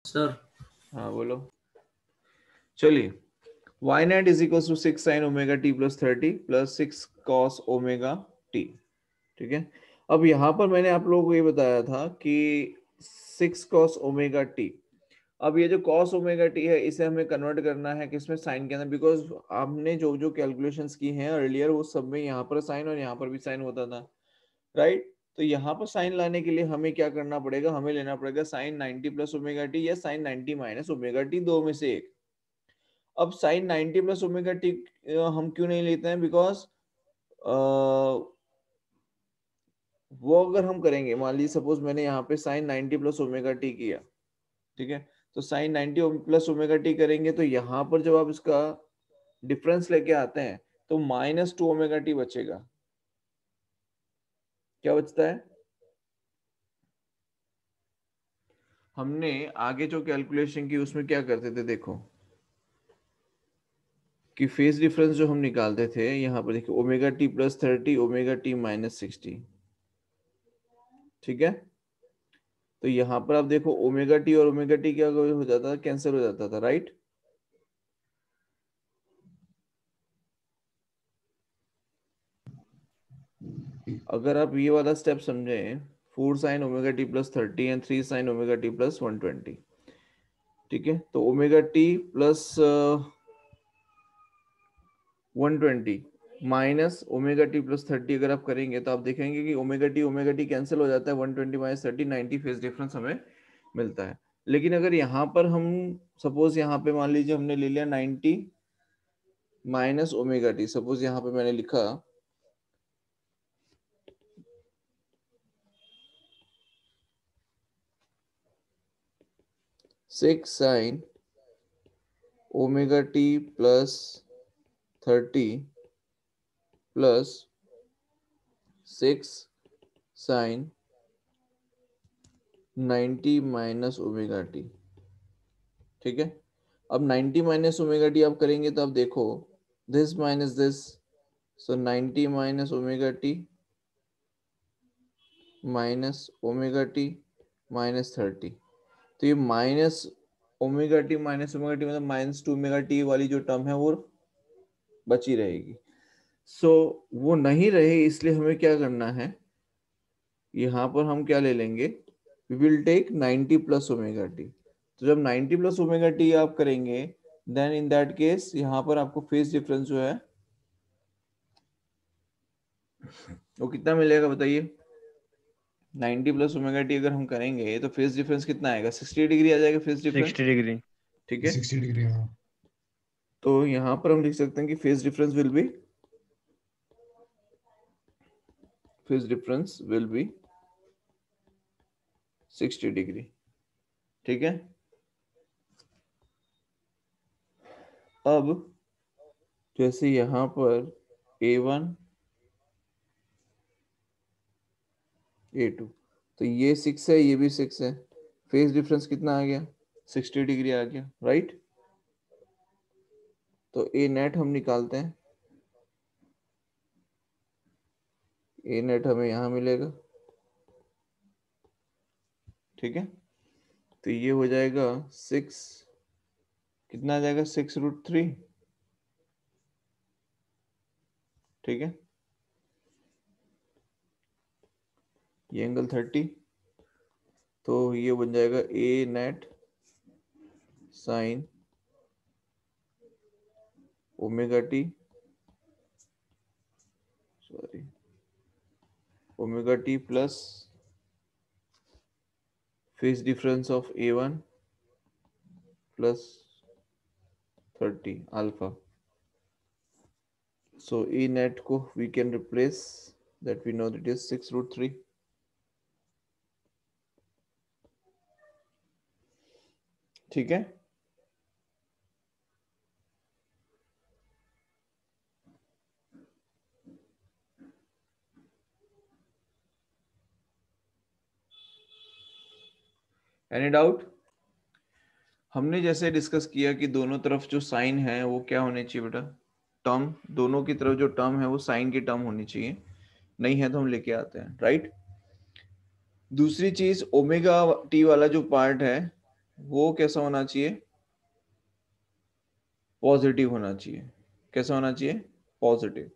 Sir हाँ बोलो। चलिए, y net is equal to 6 sin ω t + 30 + 6 cos ω t। ठीक है। अब यहाँ पर मैंने आप लोगों को ये बताया था कि 6 cos ω t। अब ये जो cos ω t है इसे हमें कन्वर्ट करना है किसमें, साइन के अंदर, बिकॉज हमने जो जो कैलकुलेशंस की हैं अर्लियर वो सब में यहाँ पर साइन और यहाँ पर भी साइन होता था, राइट। तो यहाँ पर साइन लाने के लिए हमें क्या करना पड़ेगा, हमें लेना पड़ेगा साइन 90 + ω t या साइन 90 - ω t, दो में से एक। अब साइन 90 + ω t हम क्यों नहीं लेते हैं, बिकॉज वो अगर हम करेंगे, मान लीजिए सपोज मैंने यहाँ पे साइन 90 + ω t किया, ठीक है। तो साइन 90 + ω t करेंगे तो यहाँ पर जब आप इसका डिफरेंस लेके आते हैं तो -2ω t बचेगा। क्या बचता है, हमने आगे जो कैलकुलेशन की उसमें क्या करते थे, देखो कि फेज डिफरेंस जो हम निकालते थे, यहाँ पर देखिए ω t + 30 ω t - 60। ठीक है। तो यहाँ पर आप देखो ω t और ω t क्या हो जाता था, कैंसिल हो जाता था, राइट। अगर आप ये वाला स्टेप समझें, 4 sin ω t + 30 and 3 sin ω t + 120। ठीक है। तो ω t + 120 माइनस ω t + 30 अगर आप करेंगे तो आप देखेंगे कि ω t कैंसिल हो जाता है, 120 - 30 90 फेज डिफरेंस हमें मिलता है। लेकिन अगर यहाँ पर हम सपोज यहाँ पे मान लीजिए हमने ले लिया 90 - ω t, सपोज यहाँ पे मैंने लिखा 6 sin ω t + 30 + 6 sin 90 - ω t। ठीक है। अब 90 - ω t आप करेंगे तो आप देखो this minus this, so 90 - ω t -ω t -30। तो ये -ω t -ω t मतलब -2ω t वाली जो टर्म है वो बची रहेगी। सो वो नहीं रहे इसलिए हमें क्या करना है, यहाँ पर हम क्या ले लेंगे, वी विल टेक 90 + ω t। तो जब 90 + ω t आप करेंगे देन इन दैट केस यहाँ पर आपको फेज डिफरेंस जो है वो कितना मिलेगा बताइए। 90 + ω t अगर हम करेंगे तो फेज डिफरेंस कितना आएगा, 60 डिग्री आ जाएगा फेज डिफरेंस। 60 डिग्री। ठीक है। 60 डिग्री। हाँ, तो यहाँ पर हम लिख सकते हैं कि phase difference will be 60 degree. ठीक है। अब जैसे यहाँ पर A1 A2, तो ये 6 है, ये भी 6 है, फेज डिफरेंस कितना आ गया, 60 डिग्री आ गया, राइट। तो ए नेट हम निकालते हैं, ए नेट हमें यहाँ मिलेगा। ठीक है। तो ये हो जाएगा 6, कितना आ जाएगा 6√3। ठीक है। ये एंगल 30, तो ये बन जाएगा A net sine ω t, sorry ω t plus phase difference of A1 plus 30 alpha. So E net को we can replace that, we know that is 6√3। ठीक है। Any doubt. हमने जैसे डिस्कस किया कि दोनों तरफ जो साइन है वो क्या होने चाहिए बेटा, टर्म, दोनों की तरफ जो टर्म है वो साइन की टर्म होनी चाहिए, नहीं है तो हम लेके आते हैं, राइट। दूसरी चीज ओमेगा टी वाला जो पार्ट है वो कैसा होना चाहिए, पॉजिटिव होना चाहिए। कैसा होना चाहिए, पॉजिटिव।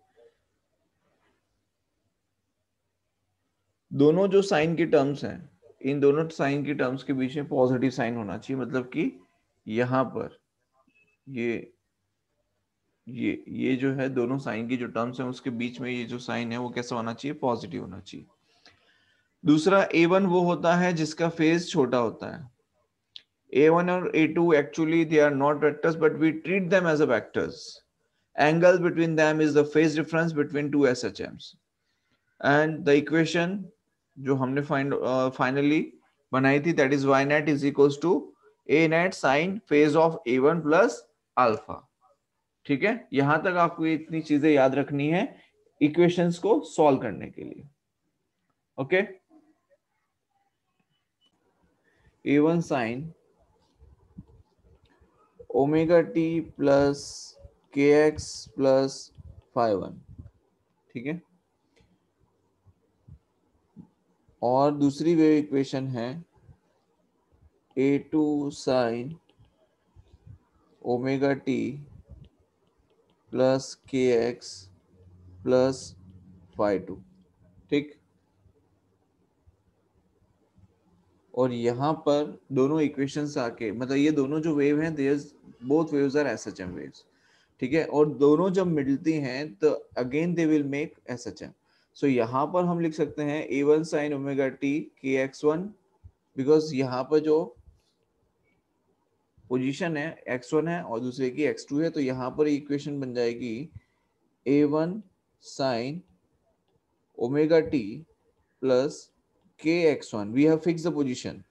दोनों जो साइन की टर्म्स हैं, इन दोनों साइन की टर्म्स के बीच में पॉजिटिव साइन होना चाहिए, मतलब कि यहां पर ये ये जो है दोनों साइन की जो टर्म्स हैं उसके बीच में ये जो साइन है वो कैसा होना चाहिए, पॉजिटिव होना चाहिए। दूसरा A1 वो होता है जिसका फेज छोटा होता है। A1 और A2 actually they are not vectors but we treat them as a vectors. Angle between them is the phase difference between two SHMs. And the equation जो हमने finally बनाई थी, that is y net is equals to a net sin phase of A1 plus alpha. ठीक है, यहां तक आपको ये इतनी चीजें याद रखनी है इक्वेशंस को सॉल्व करने के लिए। Okay, A1 sin omega T plus K X plus five one, ठीक है। और दूसरी वेव इक्वेशन है A two sine omega T plus K X plus five two, ठीक। और यहाँ पर दोनों इक्वेशंस आके, मतलब ये दोनों जो वेव हैं, both waves are SHM waves, ठीक है। और दोनों जब मिलती हैं तो again they will make SHM. So यहाँ पर हम लिख सकते हैं A1 sin ओमेगा टी के x1, बिकॉज यहाँ पर जो पोजीशन है x1 है और दूसरे की x2 है, तो यहाँ पर इक्वेशन बन जाएगी A1 sin omega T plus K x1, we have fix the position,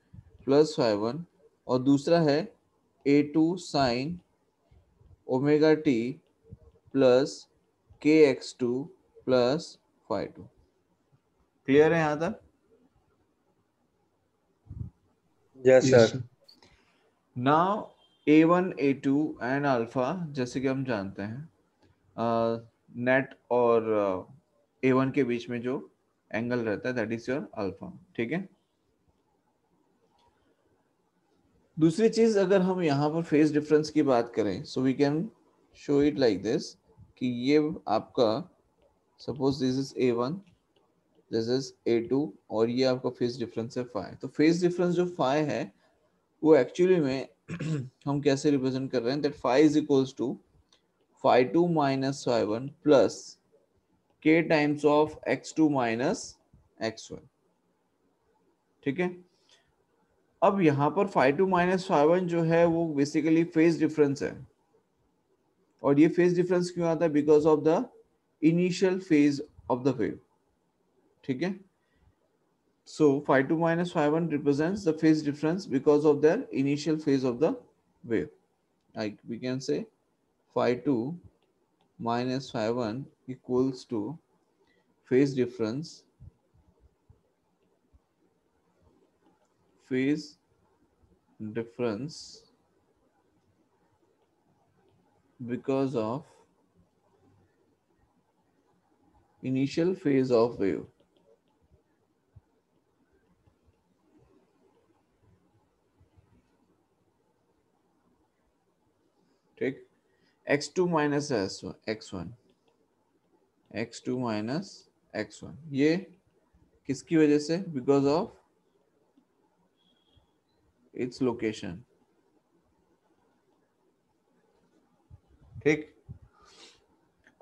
plus 5 1। और दूसरा है A2 sin omega T plus के x2 प्लस 5 2। क्लियर है यहाँ तक? Yes Yes, sir. sir. Now A1 A2 and alpha, जैसे कि हम जानते हैं नेट और A1 के बीच में जो एंगल रहता है दैट इज योर अल्फा, ठीक है। दूसरी चीज, अगर हम यहाँ पर फेज डिफरेंस की बात करें, so we can show it like this कि ये आपका, suppose this is A1, this is A2 और ये आपका फेज डिफरेंस है फाई। तो फेज डिफरेंस जो फाई है वो एक्चुअली में हम कैसे रिप्रेजेंट कर रहे हैं, that phi is equals to phi two minus phi one plus k times of x2 minus x1, ठीक है। अब यहाँ पर phi two minus phi one जो है वो बेसिकली फेज डिफरेंस है, और ये फेज डिफरेंस क्यों आता है, because of the initial phase of the wave, ठीक है। So phi 2 minus phi 1 represents the phase difference because of their initial phase of the wave. Like we can say phi 2 minus phi 1 equals to phase difference because of initial phase of wave, ठीक। x2 minus x1 x2 minus x1 ये किसकी वजह से, because of its location, ठीक।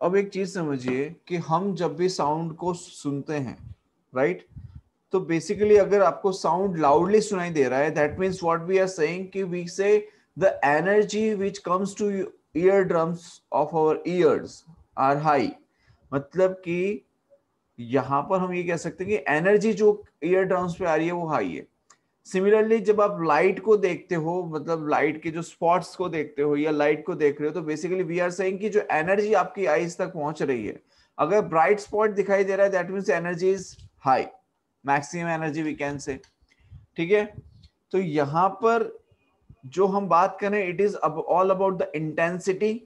अब एक चीज समझिए कि हम जब भी साउंड को सुनते हैं, राइट, तो बेसिकली अगर आपको साउंड लाउडली सुनाई दे रहा है, that means what we are saying कि we say the energy which comes to ear drums of our ears are high. मतलब कि यहां पर हम ये कह सकते हैं कि एनर्जी जो ईयर ड्रम्स पे आ रही है वो हाई है। सिमिलरली जब आप लाइट को देखते हो, मतलब लाइट के जो स्पॉट्स को देखते हो या लाइट को देख रहे हो, तो बेसिकली वी आर सेइंग कि जो एनर्जी आपकी आईज तक पहुंच रही है, अगर ब्राइट स्पॉट दिखाई दे रहा है that means energy is high, maximum energy we can say, ठीक है। तो यहां पर जो हम बात करें, it is all about the intensity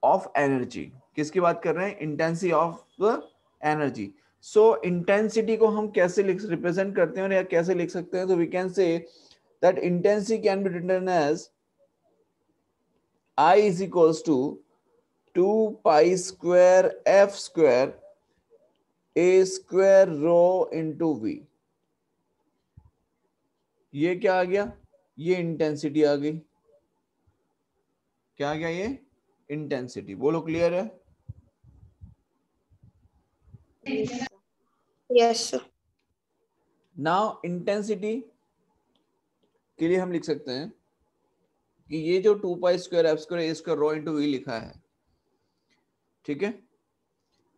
of energy. किसकी बात कर रहे हैं, intensity of the energy. So intensity को हम कैसे रिप्रेजेंट करते हैं या कैसे लिख सकते हैं, तो we can say that intensity can be written as I is equals to 2 pi square f square a square rho into v. ये क्या आ गया? ये इंटेंसिटी आ गई. क्या आ गया? ये इंटेंसिटी. बोलो क्लियर है? Yes sir. नाउ इंटेंसिटी के लिए हम लिख सकते हैं कि ये जो 2 pi square F square A square rho into V लिखा है, ठीक है,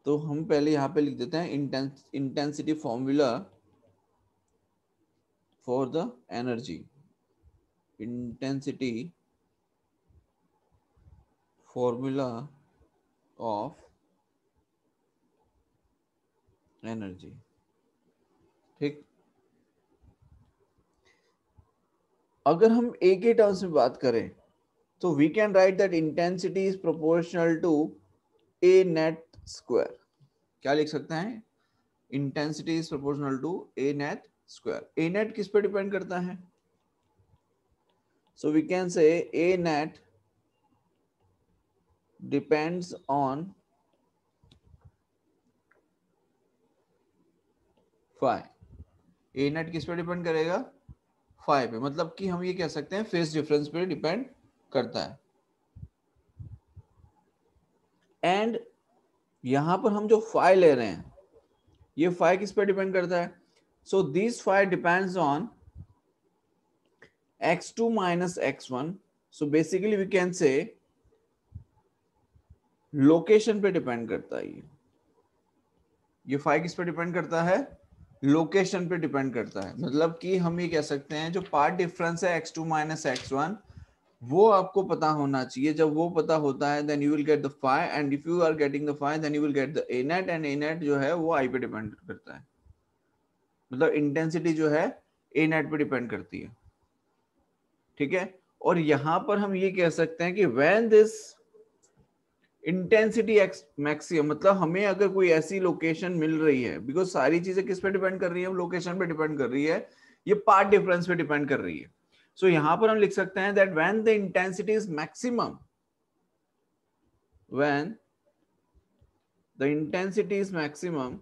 तो हम पहले यहां पे लिख देते हैं intensity formula for the energy. Intensity formula of energy. ठीक. अगर हम ए के टर्म्स में बात करें तो we can write that intensity is proportional to A net square. क्या लिख सकते हैं? Intensity is proportional to A net square. A net किस पे डिपेंड करता है? So we can say A net depends on phi. A net किस पे डिपेंड करेगा? फाई पे. मतलब कि हम ये कह सकते हैं फेज डिफरेंस पे डिपेंड करता है. एंड यहां पर हम जो फाई ले रहे हैं, ये फाई किस पे डिपेंड करता है? So this phi depends on x2 minus x1. So basically we can say location पे डिपेंड करता है. ये फाई किस पे डिपेंड करता है? लोकेशन पे डिपेंड करता है. मतलब कि हम ये कह सकते हैं जो पार्ट डिफरेंस है x2 minus x1 वो आपको पता होना चाहिए. जब वो पता होता है then you will get the phi, and if you are getting the phi then you will get the A net, and A net जो है वो आई पे डिपेंड करता है. मतलब इंटेंसिटी जो है ए नेट पे डिपेंड करती है. ठीक है. और यहां पर हम ये कह सकते हैं कि when this intensity x maximum, मतलब हमें अगर कोई ऐसी लोकेशन मिल रही है, बिकॉज सारी चीजें किस पे डिपेंड कर रही है? लोकेशन पे डिपेंड कर रही है. ये पार्ट डिफरेंस पे डिपेंड कर रही है. सो यहां पर हम लिख सकते हैं that when the intensity is maximum, when the intensity is maximum,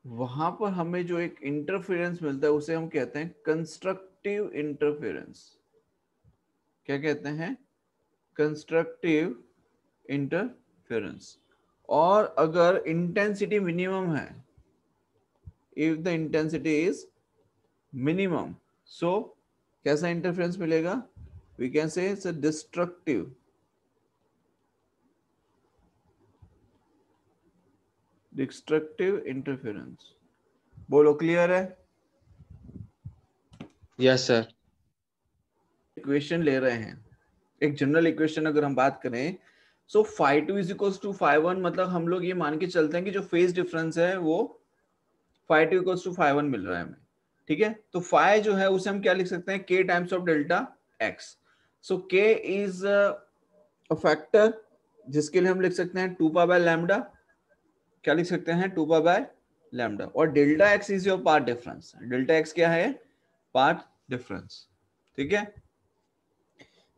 वहां पर हमें जो एक इंटरफेरेंस मिलता है उसे हम कहते हैं कंस्ट्रक्टिव इंटरफेरेंस. क्या कहते हैं? Constructive interference. और अगर इंटेंसिटी मिनिमम है, if the intensity is minimum, so कैसा इंटरफेरेंस मिलेगा? We can say it's a destructive interference. बोलो क्लियर है? Yes sir. इक्वेशन ले रहे हैं, एक जनरल इक्वेशन अगर हम बात करें, so phi two is equals to phi one. मतलब हम लोग ये मान के चलते हैं कि जो फेज डिफरेंस है वो phi two equals to phi one मिल रहा है हमें. ठीक है. तो फाई जो है उसे हम क्या लिख सकते हैं? के टाइम्स ऑफ डेल्टा एक्स. सो के इज अ फैक्टर जिसके लिए हम लिख सकते हैं 2 पाई बाय लैम्डा. क्या लिख सकते हैं? 2 पाई बाय लैम्डा. और delta X is your path difference. Delta X क्या है? Path difference. ठीक है.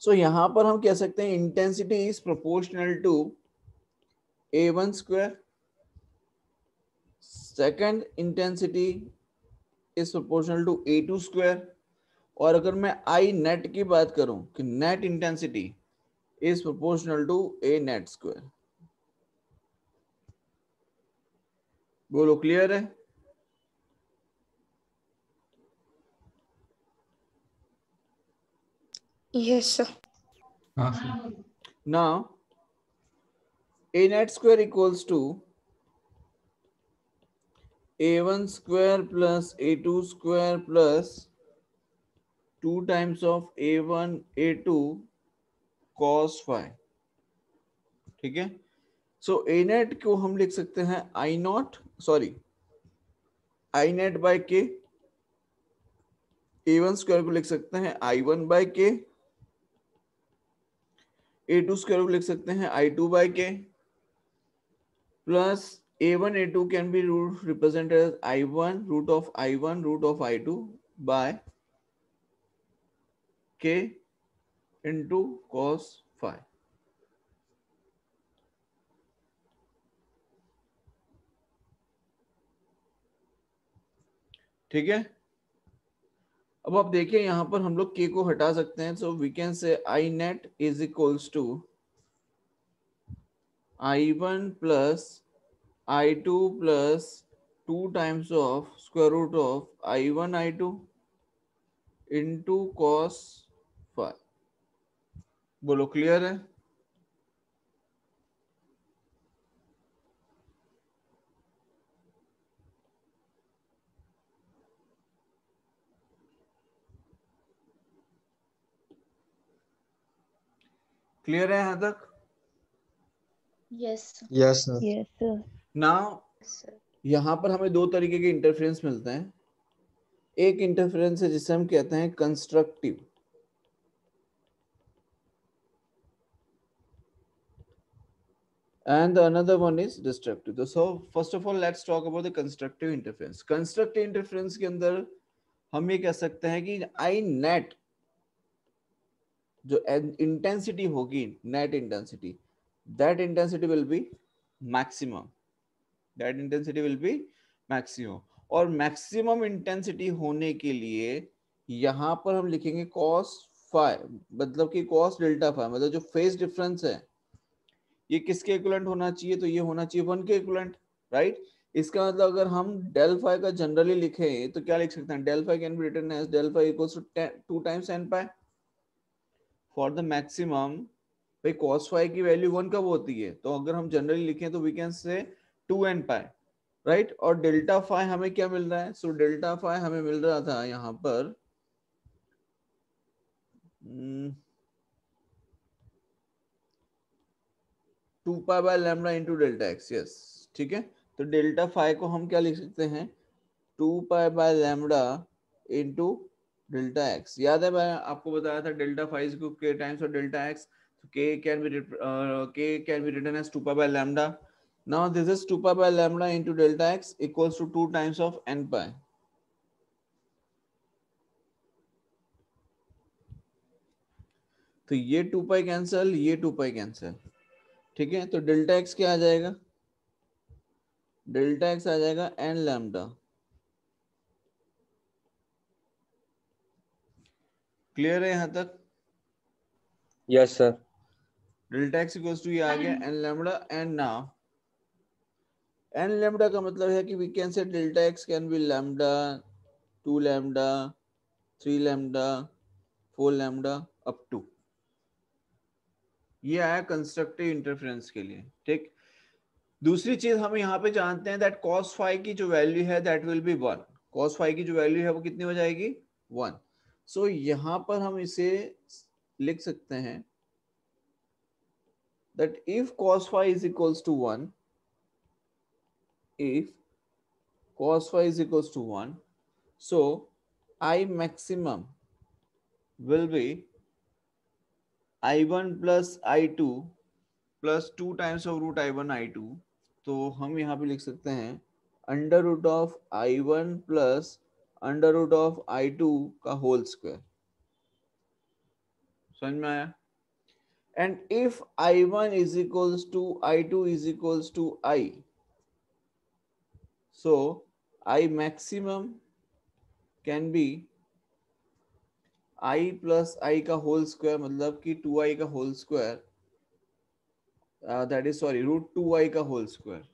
सो यहां पर हम कह सकते हैं intensity is proportional to a1 square. Second intensity is proportional to a2 square. और अगर मैं आई नेट की बात करूं कि net intensity is proportional to a net square. बोलो क्लियर है? Yes sir. Now a net square equals to a1 square plus a2 square plus 2 times of a1 a2 cos phi. ठीक है. सो a net को हम लिख सकते हैं i not, sorry i net by k. a1 square को लिख सकते हैं i1 by k. a2 square को लिख सकते हैं i2 by k. plus a1 a2 can be represented as I1 root of I1 root of I2 by k into cos phi. ठीक है, अब आप देखिए यहां पर हम लोग k को हटा सकते हैं, so we can say I net is equals to I1 plus I2 plus 2 times of square root of I1 I2 into cos phi. बोलो क्लियर है? क्लियर है यहां तक? Yes. Yes, sir. Yes, sir. Now Sir. यहां पर हमें दो तरीके के इंटरफेरेंस मिलते हैं. एक इंटरफेरेंस है जिसे हम कहते हैं constructive, and the another one is destructive. So first of all let's talk about the constructive interference. Constructive interference के अंदर हम ये कह सकते हैं कि I net जो इंटेंसिटी होगी, net intensity, that intensity will be maximum, that intensity will be maximum. और मैक्सिमम इंटेंसिटी होने के लिए यहां पर हम लिखेंगे cos phi, मतलब कि cos डेल्टा phi, मतलब जो फेज डिफरेंस है ये किसके इक्विवेलेंट होना चाहिए? तो ये होना चाहिए 1 के इक्विवेलेंट, राइट? इसका मतलब अगर हम डेल फाई का जनरली लिखें तो क्या लिख सकते हैं? Del phi can be written as del phi equals to 2 times n pi. For the maximum भाई cos phi की वैल्यू 1 कब होती है? तो अगर हम जनरली लिखें तो we can say 2n pi, right? और डेल्टा फाई हमें क्या मिल रहा है? सो डेल्टा फाई हमें मिल रहा था यहां पर 2 pi by lambda into delta x. Yes, ठीक है. तो डेल्टा फाई को हम क्या लिख सकते हैं? 2 pi by lambda into delta x. याद है मैं आपको बताया था डेल्टा फाई इज इक्वल के times of delta x. k can be written as 2 pi by lambda. Now this is 2 pi by lambda into delta x equals to 2 times of n pi. तो ये 2 pi cancel, ये 2 pi cancel, ठीक है. तो delta X क्या आ जाएगा? Delta x आ जाएगा n lambda. Clear है यहां तक? Yes, sir. Delta X equals to ये आ गया n lambda. And now n lambda का मतलब है कि we can say delta X can be lambda, 2 lambda, 3 lambda, 4 lambda up to. ये आया कंस्ट्रक्टिव इंटरफेरेंस के लिए, ठीक. दूसरी चीज हम यहाँ पे जानते हैं दैट cos phi की जो वैल्यू है that will be 1. cos phi की जो वैल्यू है वो कितनी हो जाएगी? 1. सो यहां पर हम इसे लिख सकते हैं that if cos phi is equals to 1, if cos phi is equals to 1, so I maximum will be I1 plus I2 plus 2 times of root I1 I2. तो हम यहाँ पे लिख सकते हैं under root of I1 plus under root of I2 का whole square. समझ में आया? And if I1 is equals to I2 is equals to I, so I maximum can be I plus I का होल स्क्वायर, मतलब कि 2I का whole square, that is sorry root 2I का whole square.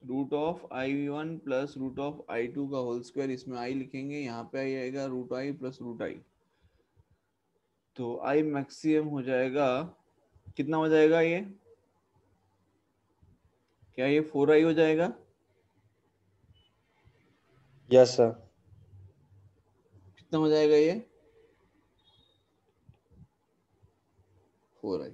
Root of I1 plus root of I2 का whole square, इसमें I लिखेंगे, यहाँ पे आएगा root I plus root I. तो I मैक्सिमम हो जाएगा, कितना हो जाएगा ये? क्या ये 4I हो जाएगा? Yes, sir. कितना हो जाएगा ये? 4I.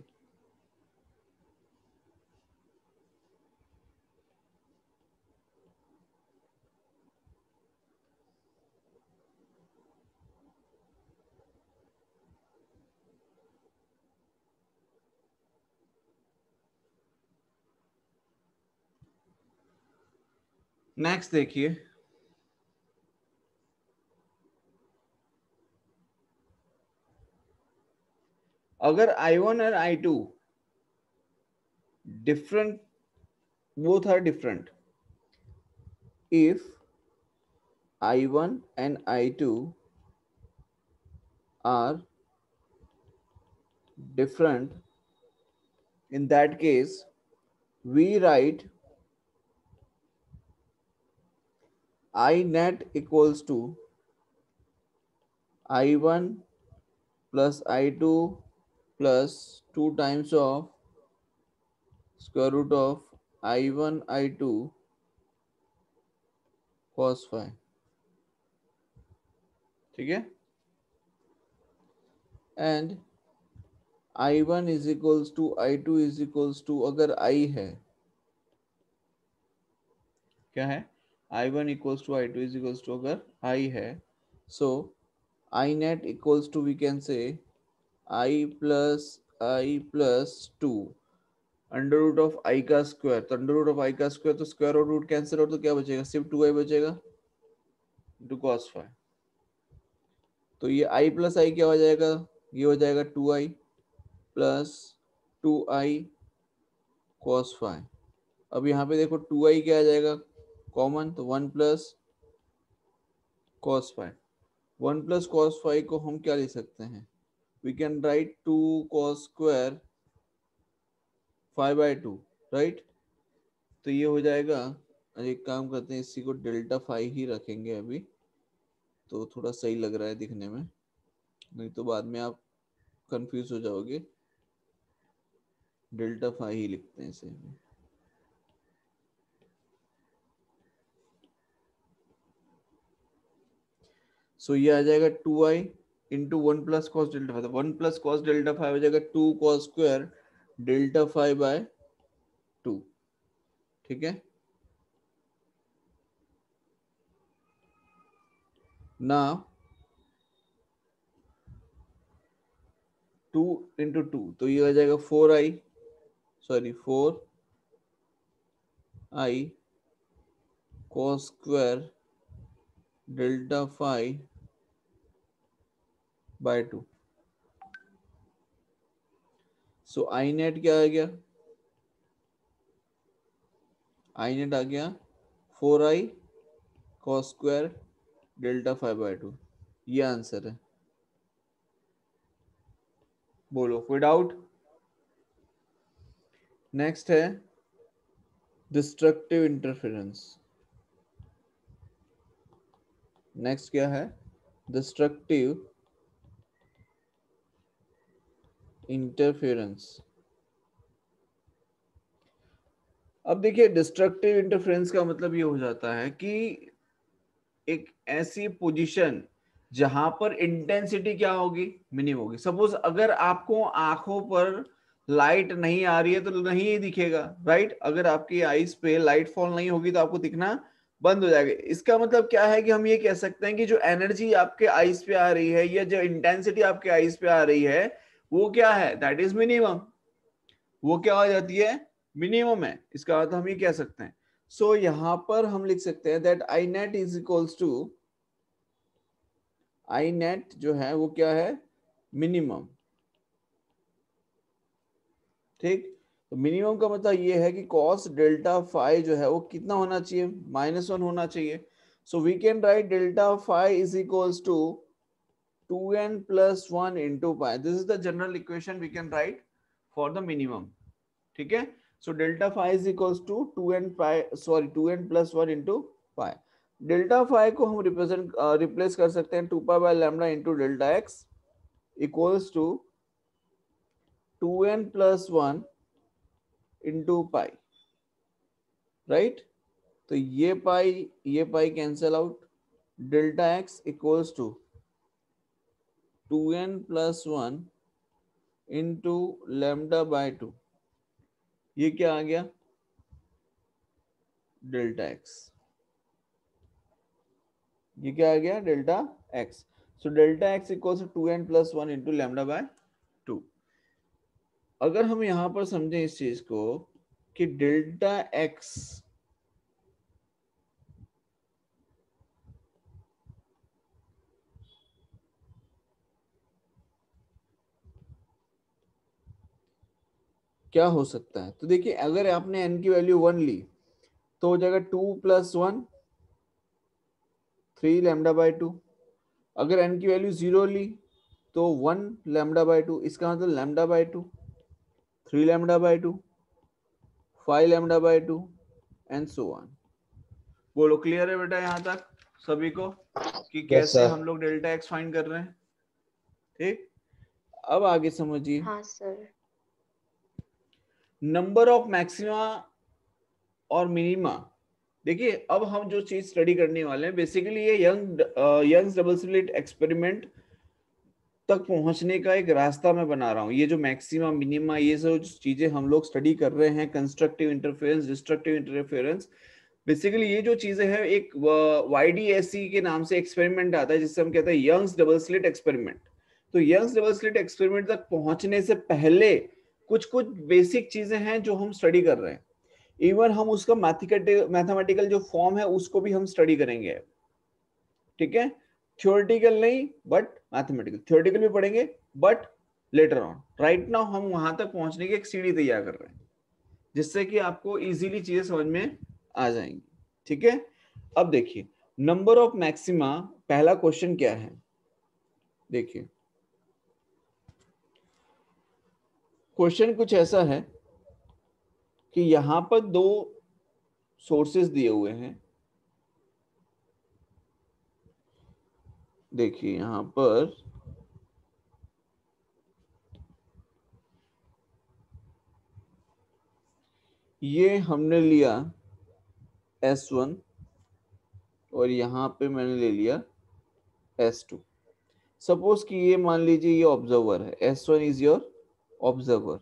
नेक्स्ट देखिए, अगर I1 और I2 different, both are different, if I1 and I2 are different, in that case we write I net equals to I1 plus I2 plus 2 times of square root of I1 I2 cos phi। ठीक है, and I1 is equals to I2 is equals to, अगर I है, क्या है, I1 equals to I2 is equals to अगर I है, so I net equals to we can say I plus 2 under root of I का square, तो under root of I का square, तो स्क्वायर और रूट कैंसिल आउट, तो क्या बचेगा, सिर्फ 2I बचेगा इंटू cos phi। तो ये I प्लस I क्या हो जाएगा, ये हो जाएगा 2I plus 2I cos phi। अब यहाँ पे देखो 2I क्या आ जाएगा कॉमन, तो 1 plus cos phi। 1 plus cos phi को हम क्या लिख सकते हैं, we can write 2 cos square phi by 2, right. तो ये हो जाएगा, एक काम करते हैं, इसी को डेल्टा फाई ही रखेंगे अभी, तो थोड़ा सही लग रहा है दिखने में, नहीं तो बाद में आप कंफ्यूज हो जाओगे। डेल्टा फाई ही लिखते हैं इसे। सो ये आ जाएगा 2I into 1 plus cos delta phi, 1 plus cos delta phi हो जाएगा 2 cos square delta phi by 2। ठीक है, ना 2 इंटू 2, तो ये आ जाएगा 4I cos square delta phi by 2। So I net क्या आ गया, आई नेट आ गया 4I cos square delta phi by 2। ये आंसर है। बोलो कोई डाउट। नेक्स्ट है डिस्ट्रक्टिव इंटरफेरेंस। नेक्स्ट क्या है, डिस्ट्रक्टिव इंटरफेरेंस। अब देखिए, डिस्ट्रक्टिव इंटरफेरेंस का मतलब ये हो जाता है कि एक ऐसी पोजीशन जहां पर इंटेंसिटी क्या होगी, मिनिमम होगी। सपोज अगर आपको आंखों पर लाइट नहीं आ रही है तो नहीं दिखेगा, राइट। अगर आपकी आईज पे लाइट फॉल नहीं होगी तो आपको दिखना बंद हो जाएगा। इसका मतलब क्या है कि हम ये कह सकते हैं कि जो एनर्जी आपके आईज पे आ रही है या जो इंटेंसिटी आपके आईज पे आ रही है वो क्या है, दैट इज मिनिमम। वो क्या हो जाती है, मिनिमम है। इसका अर्थ हम ये कह सकते हैं। सो यहां पर हम लिख सकते हैं that I net is equals to, I net जो है वो क्या है, मिनिमम। ठीक, तो मिनिमम का मतलब ये है कि cos डेल्टा फाई जो है वो कितना होना चाहिए, -1 होना चाहिए। So we can write delta phi is equals to 2n plus 1 into pi। This is the general equation we can write for the minimum. ठीक है, so delta phi is equals to 2n plus 1 into pi। Delta phi को हम replace कर सकते हैं 2 pi by lambda into delta x equals to 2n plus 1 into pi, right. तो ये pi cancel out, delta x equals to 2n plus 1 into lambda by 2। ये क्या आ गया, डेल्टा x। ये क्या आ गया, delta x। So delta x equals to 2n plus 1 into lambda by 2। अगर हम यहां पर समझें इस चीज को कि डेल्टा x क्या हो सकता है? तो देखिए अगर आपने n की वैल्यू 1 ली तो हो जाएगा 2 + 1 3 λ/2। अगर n की वैल्यू 0 ली तो 1 λ/2, इसका मतलब λ/2 3 λ/2 5 λ/2 एंड सो ऑन। बोलो क्लियर है बेटा यहाँ तक सभी को कि यस कैसे सर। हम लोग डेल्टा एक्स फाइंड कर रहे हैं? ठीक, अब आगे समझिए हाँ सर। नंबर ऑफ मैक्सिमा और मिनिमा। देखिए अब हम जो चीज स्टडी करने वाले हैं बेसिकली ये यंग्स डबल स्लिट एक्सपेरिमेंट तक पहुंचने का एक रास्ता मैं बना रहा हूँ। ये जो मैक्सिमा मिनिमा ये सब चीजें हम लोग स्टडी कर रहे हैं, constructive interference, destructive interference, basically ये जो चीजें हैं एक YDSE के नाम से एक्सपेरिमेंट आता है जिससे हम कहते हैं यंग्स डबल स्लिट एक्सपेरिमेंट। तो यंग्स डबल स्लिट एक्सपेरिमेंट तक पहुंचने से पहले कुछ कुछ बेसिक चीजें हैं जो हम स्टडी कर रहे हैं। इवन हम उसका मैथमेटिकल जो फॉर्म है उसको भी हम स्टडी करेंगे। ठीक है, थ्योरेटिकल नहीं बट मैथमेटिकल, थ्योरेटिकल भी पढ़ेंगे but later on. Right now हम वहां तक पहुंचने की एक सीढ़ी तैयार कर रहे हैं जिससे कि आपको इजीली चीजें समझ में आ जाएंगी। ठीक है, अब देखिए नंबर ऑफ मैक्सिमा, पहला क्वेश्चन क्या है? देखिए क्वेश्चन कुछ ऐसा है कि यहां पर दो सोर्सेस दिए हुए हैं। देखिए यहां पर ये हमने लिया S1 और यहां पे मैंने ले लिया S2। सपोज कि ये मान लीजिए ये ऑब्जर्वर है, S1 is your observer.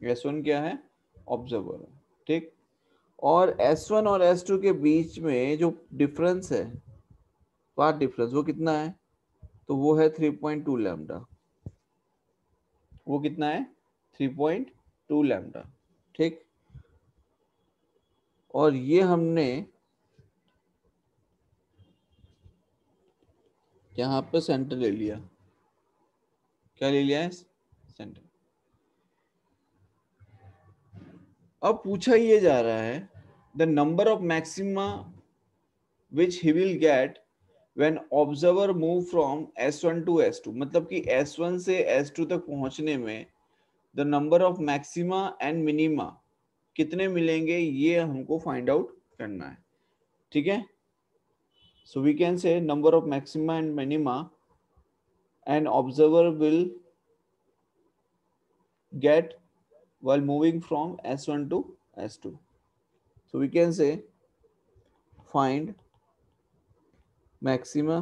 S1 क्या है? ऑब्जर्वर है। ठीक, और S1 और S2 के बीच में जो डिफरेंस है, पाथ डिफरेंस, वो कितना है? तो वो है 3.2 लैम्डा। वो कितना है? 3.2 लैम्डा। ठीक, और ये हमने यहाँ पर सेंटर ले लिया। क्या ले लिया है? सेंटर। अब पूछा ये जा रहा है the number of maxima which he will get when observer move from S1 to S2, मतलब कि S1 से S2 तक पहुंचने में the number of maxima and minima कितने मिलेंगे ये हमको फाइंड आउट करना है। ठीक है, so we can say number of maxima and minima and observer will get while moving from S1 to S2. So we can say find maxima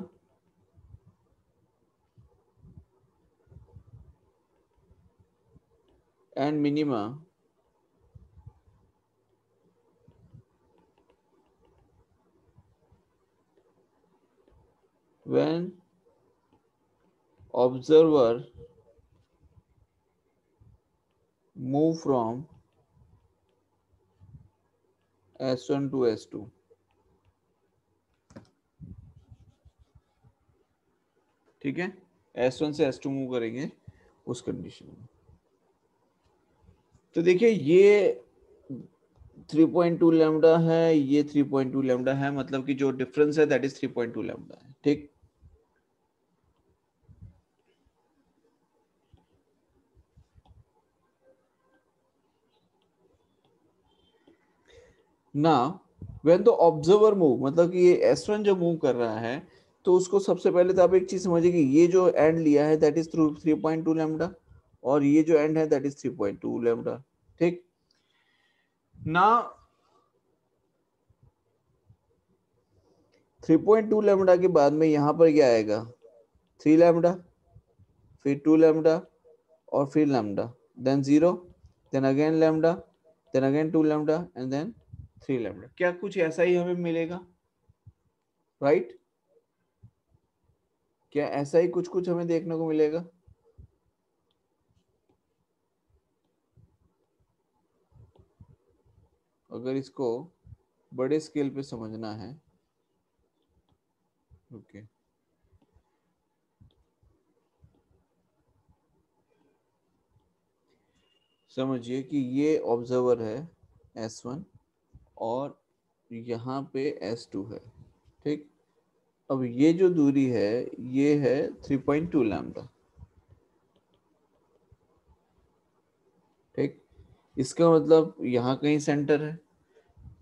and minima when observer move from S1 to S2। ठीक है, S1 से S2 move करेंगे उस condition में। तो देखिए ये 3.2 lambda है, ये 3.2 लैम्डा है, मतलब कि जो डिफरेंस है दैट इज 3.2 लैम्डा है। ठीक, ना व्हेन द ऑब्जर्वर मूव, मतलब कि ये S1 जो मूव कर रहा है तो उसको सबसे पहले तो आप एक चीज समझिए कि ये जो एंड लिया है दैट इज थ्रू 3.2 लैम्डा और ये जो एंड है दैट इज 3.2 लैम्डा। ठीक, ना 3.2 लैम्डा के बाद में यहाँ पर क्या आएगा? 3 लैम्डा, फिर 2 लैम्डा और फिर lambda, then 0, then again lambda, then again 2 lambda and then 3 lambda. क्या कुछ ऐसा ही हमें मिलेगा? राइट, क्या ऐसा ही कुछ कुछ हमें देखने को मिलेगा? अगर इसको बड़े स्केल पे समझना है, ओके, समझिए कि ये ऑब्जर्वर है S1 और यहाँ पे S2 है, ठीक। अब ये जो दूरी है ये है 3.2 लैम्डा, ठीक। इसका मतलब यहाँ कहीं सेंटर है,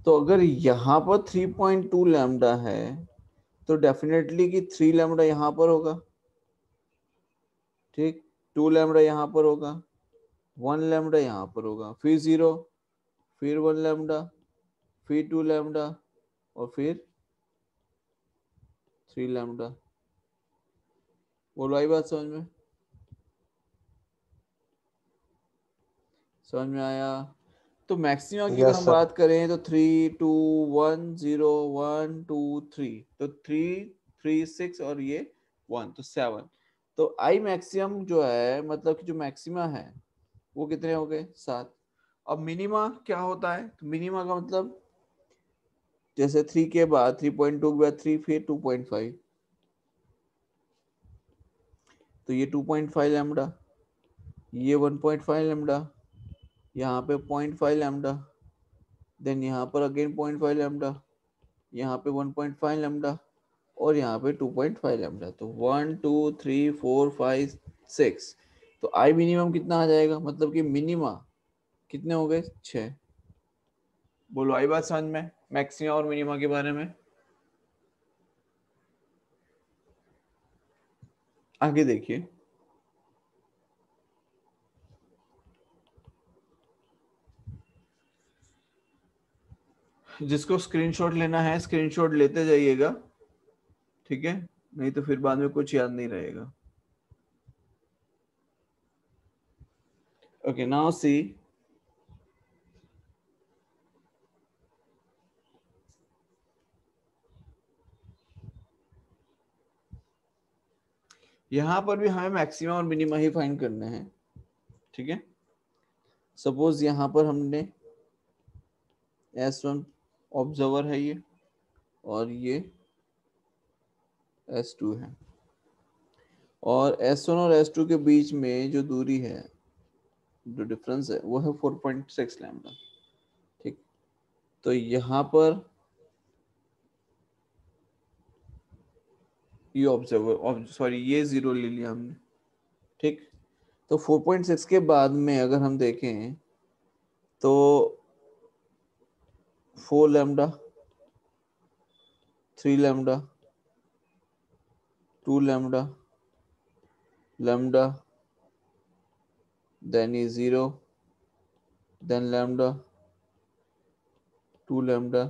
तो अगर यहाँ पर 3.2 लैम्डा है तो डेफिनेटली कि 3 लैम्डा यहाँ पर होगा, ठीक। 2 लैम्डा यहाँ पर होगा, 1 लैम्डा यहाँ पर होगा, फिर 0, फिर 1 लैम्डा, फिर 2 लैम्डा और फिर 3 लैम्डा। बोलो आई बात समझ में? समझ में आया? तो मैक्सिमा की अगर यस हम सर। बात करें तो 3 2 1 0 1 2 3, तो 3 3 6 और ये 1 तो 7। तो आई मैक्सिमम जो है मतलब कि जो मैक्सिमा है वो कितने हो गए? 7। अब मिनिमा क्या होता है? तो मिनिमा का मतलब जैसे 3 के बाद 3.2 के बाद 3 फिर 2.5, तो ये 2.5 लैम्डा, ये 1.5 लैम्डा, यहाँ पे 0.5 लैम्डा, देन यहाँ पर अगेन 0.5 लैम्डा, यहाँ पे 1.5 लैम्डा और यहाँ पे 2.5 लैम्डा। तो 1 2 3 4 5 6, तो आई मिनिमम कितना आ जाएगा? मतलब कि मिनिमा कितने हो गए? 6। बोलो आई बात समझ में मैक्सिमा और मिनिमा के बारे में? आगे देखिए, जिसको स्क्रीनशॉट लेना है स्क्रीनशॉट लेते जाइएगा, ठीक है, नहीं तो फिर बाद में कुछ याद नहीं रहेगा। ओके, नाउ सी, यहां पर भी हमें मैक्सिमम और मिनिमा ही फाइंड करने हैं, ठीक है। सपोज यहां पर हमने S1 ऑब्जर्वर है ये और ये S2 है, और S1 और S2 के बीच में जो दूरी है, जो डिफरेंस है वो है 4.6 लैम्डा, ठीक। तो यहाँ पर ये ऑब्जर्वर सॉरी ये 0 ले लिया हमने, ठीक। तो 4.6 के बाद में अगर हम देखें तो 4 lambda, 3 lambda, 2 lambda, lambda, then is 0, then lambda, 2 lambda,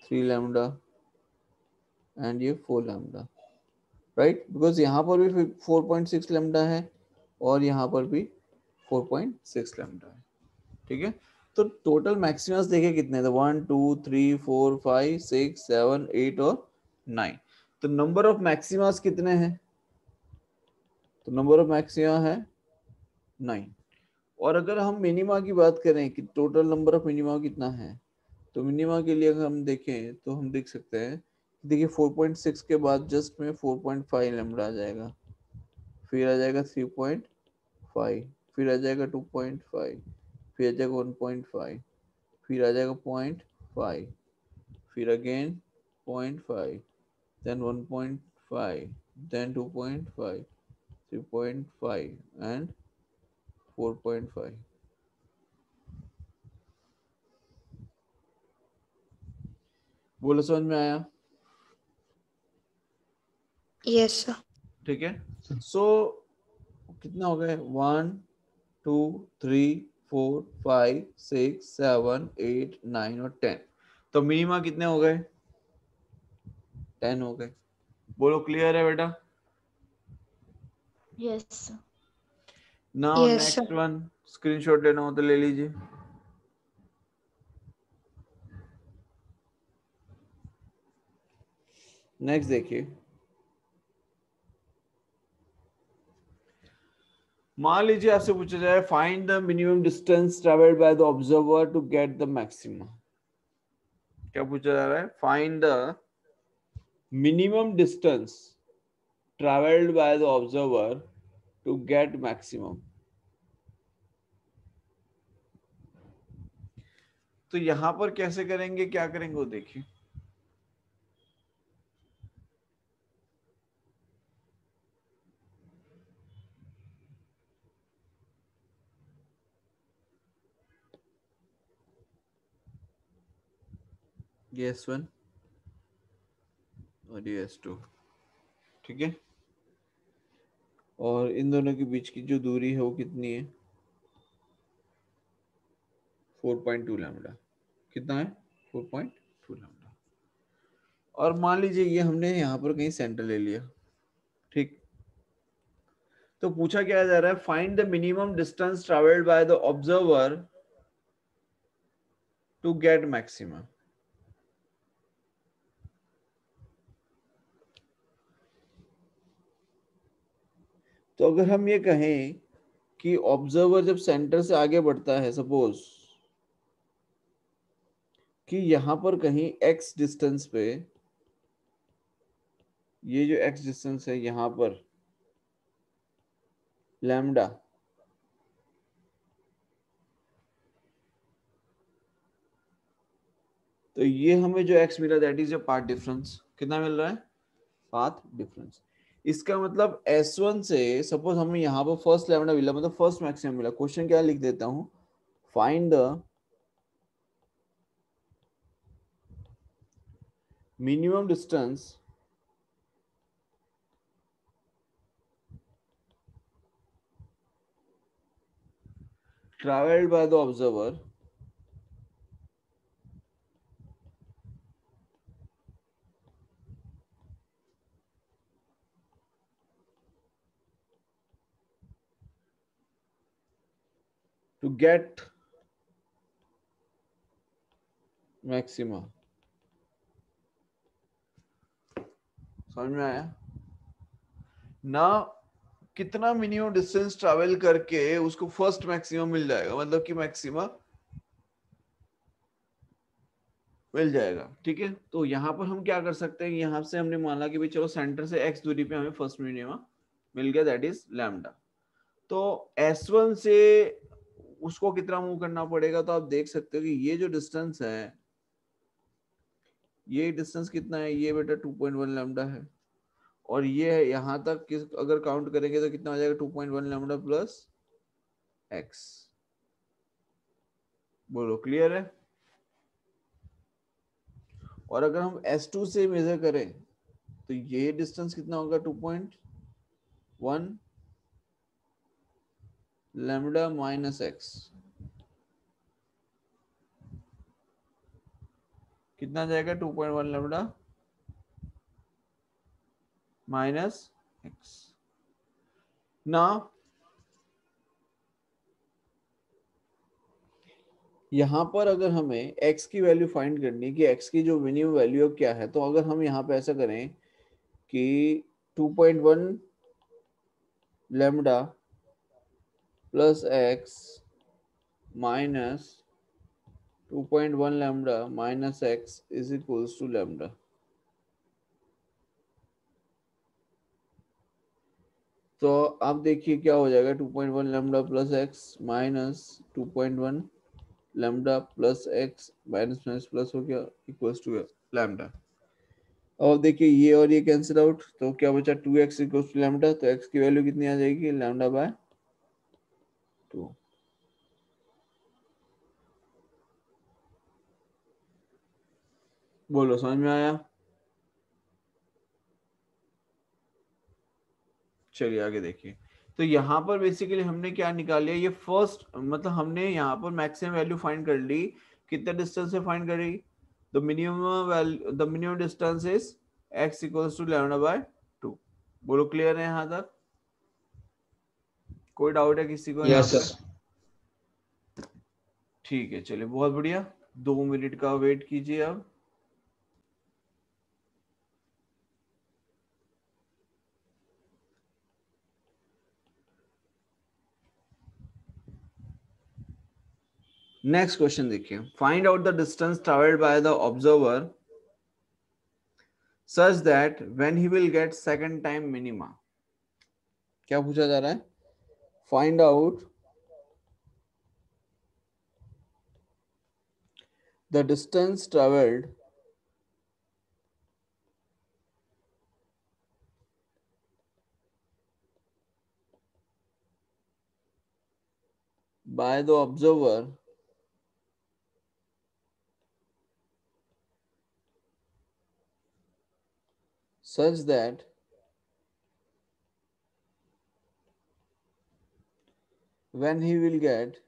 3 lambda and ये 4 lambda, राइट। बिकॉज यहाँ पर भी 4.6 लैम्डा है और यहाँ पर भी 4.6 लैम्डा है, ठीक है। तो टोटल मैक्सिमस देखे कितने थे? 1 2 3 4 5 6 7 8 और 9। तो नंबर ऑफ मैक्सिमस कितने हैं? तो नंबर ऑफ मैक्सिमा है 9। और अगर हम मिनिमा की बात करें कि टोटल नंबर ऑफ मिनिमा कितना है, तो मिनिमा के लिए अगर हम देखें तो हम देख सकते हैं, देखिए 4.6 के बाद जस्ट में 4.5 लैम्डा आ जाएगा, फिर आ जाएगा 3.5, फिर आ जाएगा 2.5, फिर आ जाएगा 1.5, फिर आ जाएगा 0.5, फिर अगेन 0.5, then 1.5, then 2.5, 3.5 and 4.5। बोलो समझ में आया? Yes, sir. ठीक है। सो कितना हो गए? 1 2 3 4 5 6 7 8 9 और 10। तो मिनिमा कितने हो गए? 10 हो गए। बोलो क्लियर है बेटा? Yes, sir. Now Yes, sir. Next one, screenshot लेना हो तो ले लीजिए। नेक्स्ट देखिए, मान लीजिए आपसे पूछा जाए find the minimum distance travelled by the observer to get the maxima. क्या पूछा जा रहा है? Find the minimum distance travelled by the observer to get maximum. तो यहां पर कैसे करेंगे, क्या करेंगे वो देखिए। ये S1 और ये S2, ठीक है। और इन दोनों के बीच की जो दूरी है वो कितनी है, 4.2 लैम्डा। कितना है, 4.2 लैम्डा। और मान लीजिए ये हमने यहाँ पर कहीं सेंटर ले लिया, ठीक। तो पूछा क्या जा रहा है, find the minimum distance travelled by the observer to get maxima. तो अगर हम ये कहें कि ऑब्जर्वर जब सेंटर से आगे बढ़ता है, सपोज कि यहां पर कहीं x डिस्टेंस पे, ये जो x डिस्टेंस है यहां पर लैम्डा, तो ये हमें जो x मिला that is your path difference. कितना मिल रहा है, पाथ डिफरेंस। इसका मतलब S1 से सपोज हमें यहाँ पर फर्स्ट लैम्डा मिला, मतलब फर्स्ट मैक्सिमम मिला। क्वेश्चन क्या लिख देता हूं, find the minimum distance traveled by the observer to get maxima। समझ में आया ना, कितना मिनिमम डिस्टेंस ट्रैवल करके उसको फर्स्ट मैक्सिमम मिल जाएगा, मतलब कि मैक्सिमा मिल जाएगा, ठीक है। तो यहाँ पर हम क्या कर सकते हैं, यहाँ से हमने माना कि भाई चलो सेंटर से x दूरी पे हमें फर्स्ट मिनिमा मिल गया, दैट इज लैम्डा। तो S1 से उसको कितना मूव करना पड़ेगा, तो आप देख सकते हो कि ये जो डिस्टेंस है, ये डिस्टेंस कितना है, ये बेटा 2.1 लैम्डा है। और ये है यहाँ तक किस अगर काउंट करेंगे तो कितना हो जाएगा, 2.1 लैम्डा प्लस x। बोलो क्लियर है। और अगर हम S2 से मेजर करें तो ये डिस्टेंस कितना होगा, 2.1 लैम्डा माइनस x। कितना जाएगा, 2.1 लैम्डा माइनस x ना। यहाँ पर अगर हमें x की वैल्यू फाइंड करनी है कि x की जो मिनिमम वैल्यू क्या है, तो अगर हम यहाँ पे ऐसा करें कि 2.1 lambda plus x minus 2.1 lambda minus x is equals to lambda. तो आप देखिए क्या हो जाएगा, 2.1 lambda plus x minus 2.1 lambda plus x minus minus plus हो गया इक्वल्स टू लैम्डा। और देखिए ये और ये कैंसिल आउट, तो क्या बचा, 2x इक्वल्स टू लैम्डा। तो x की वैल्यू कितनी आ जाएगी, लैम्डा बाय 2। बोलो समझ में आया। चलिए आगे देखिए। तो यहाँ पर बेसिकली हमने क्या निकाल लिया, ये फर्स्ट मतलब हमने यहाँ पर मैक्सिमम वैल्यू फाइंड कर ली। कितने डिस्टेंस से फाइंड करी, the minimum value, the minimum distance is x equals to lambda by 2। बोलो क्लियर है यहाँ तक, कोई डाउट है किसी को यहाँ यस पे। सर। ठीक है चलिए बहुत बढ़िया, 2 मिनट का वेट कीजिए अब। नेक्स्ट क्वेश्चन देखिए, find out the distance travelled bye the observer such that when he will gate second time minima. क्या पूछा जा रहा है, find out the distance travelled by the observer such that when he will get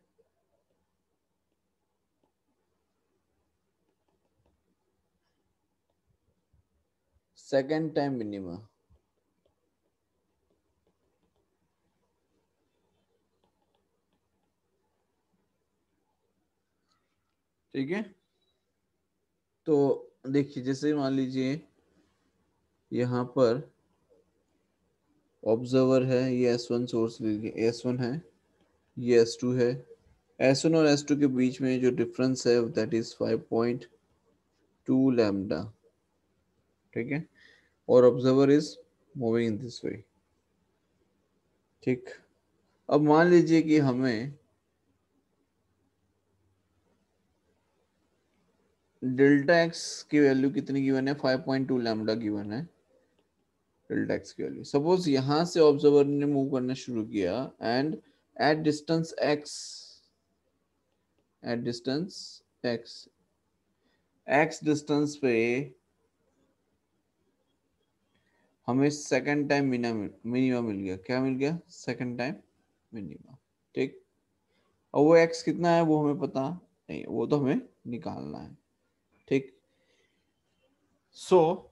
second time minima. ठीक है, तो देखिए जैसे मान लीजिए यहाँ पर ऑब्जर्वर है, ये S1 सोर्स लीजिए, S1 है, ये S2 है, S1 और S2 के बीच में जो डिफरेंस है दैट इज 5.2 लैम्डा, ठीक है, और observer is moving in this way. ठीक, अब मान लीजिए कि हमें डेल्टा एक्स की वैल्यू कितनी गिवन है, 5.2 लैम्डा गिवन है डेल्टा एक्स की वैल्यू। सपोज यहां से ऑब्जर्वर ने मूव करना शुरू किया and at distance x, at distance x distance पे हमें सेकंड टाइम मिनिमा मिल गया। क्या मिल गया? Second time minima. ठीक, और वो x कितना है वो हमें पता नहीं, वो तो हमें निकालना है। ठीक, सो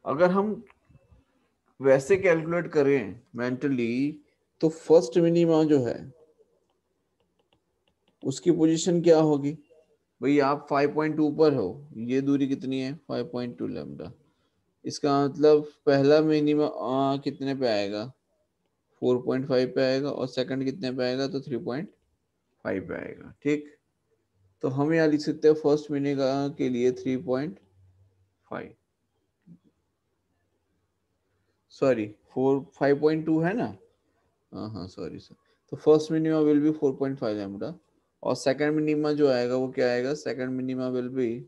अगर हम वैसे कैलकुलेट करें मेंटली तो फर्स्ट मिनिमा जो है उसकी पोजीशन क्या होगी? भाई आप 5.2 पर हो, ये दूरी कितनी है? 5.2 लैम्डा। इसका मतलब पहला मिनिमा कितने पे आएगा? 4.5 पे आएगा, और सेकंड कितने पे आएगा? तो 3.5 पे आएगा। ठीक, तो हम यहाँ लिख सकते हैं फर्स्ट मिनिमा के लिए 3.5, सॉरी 5.2 है ना, हाँ हाँ सॉरी सर। तो first minima will be 4.5 lambda, और सेकंड मिनिमा जो आएगा वो क्या आएगा? Second minima will be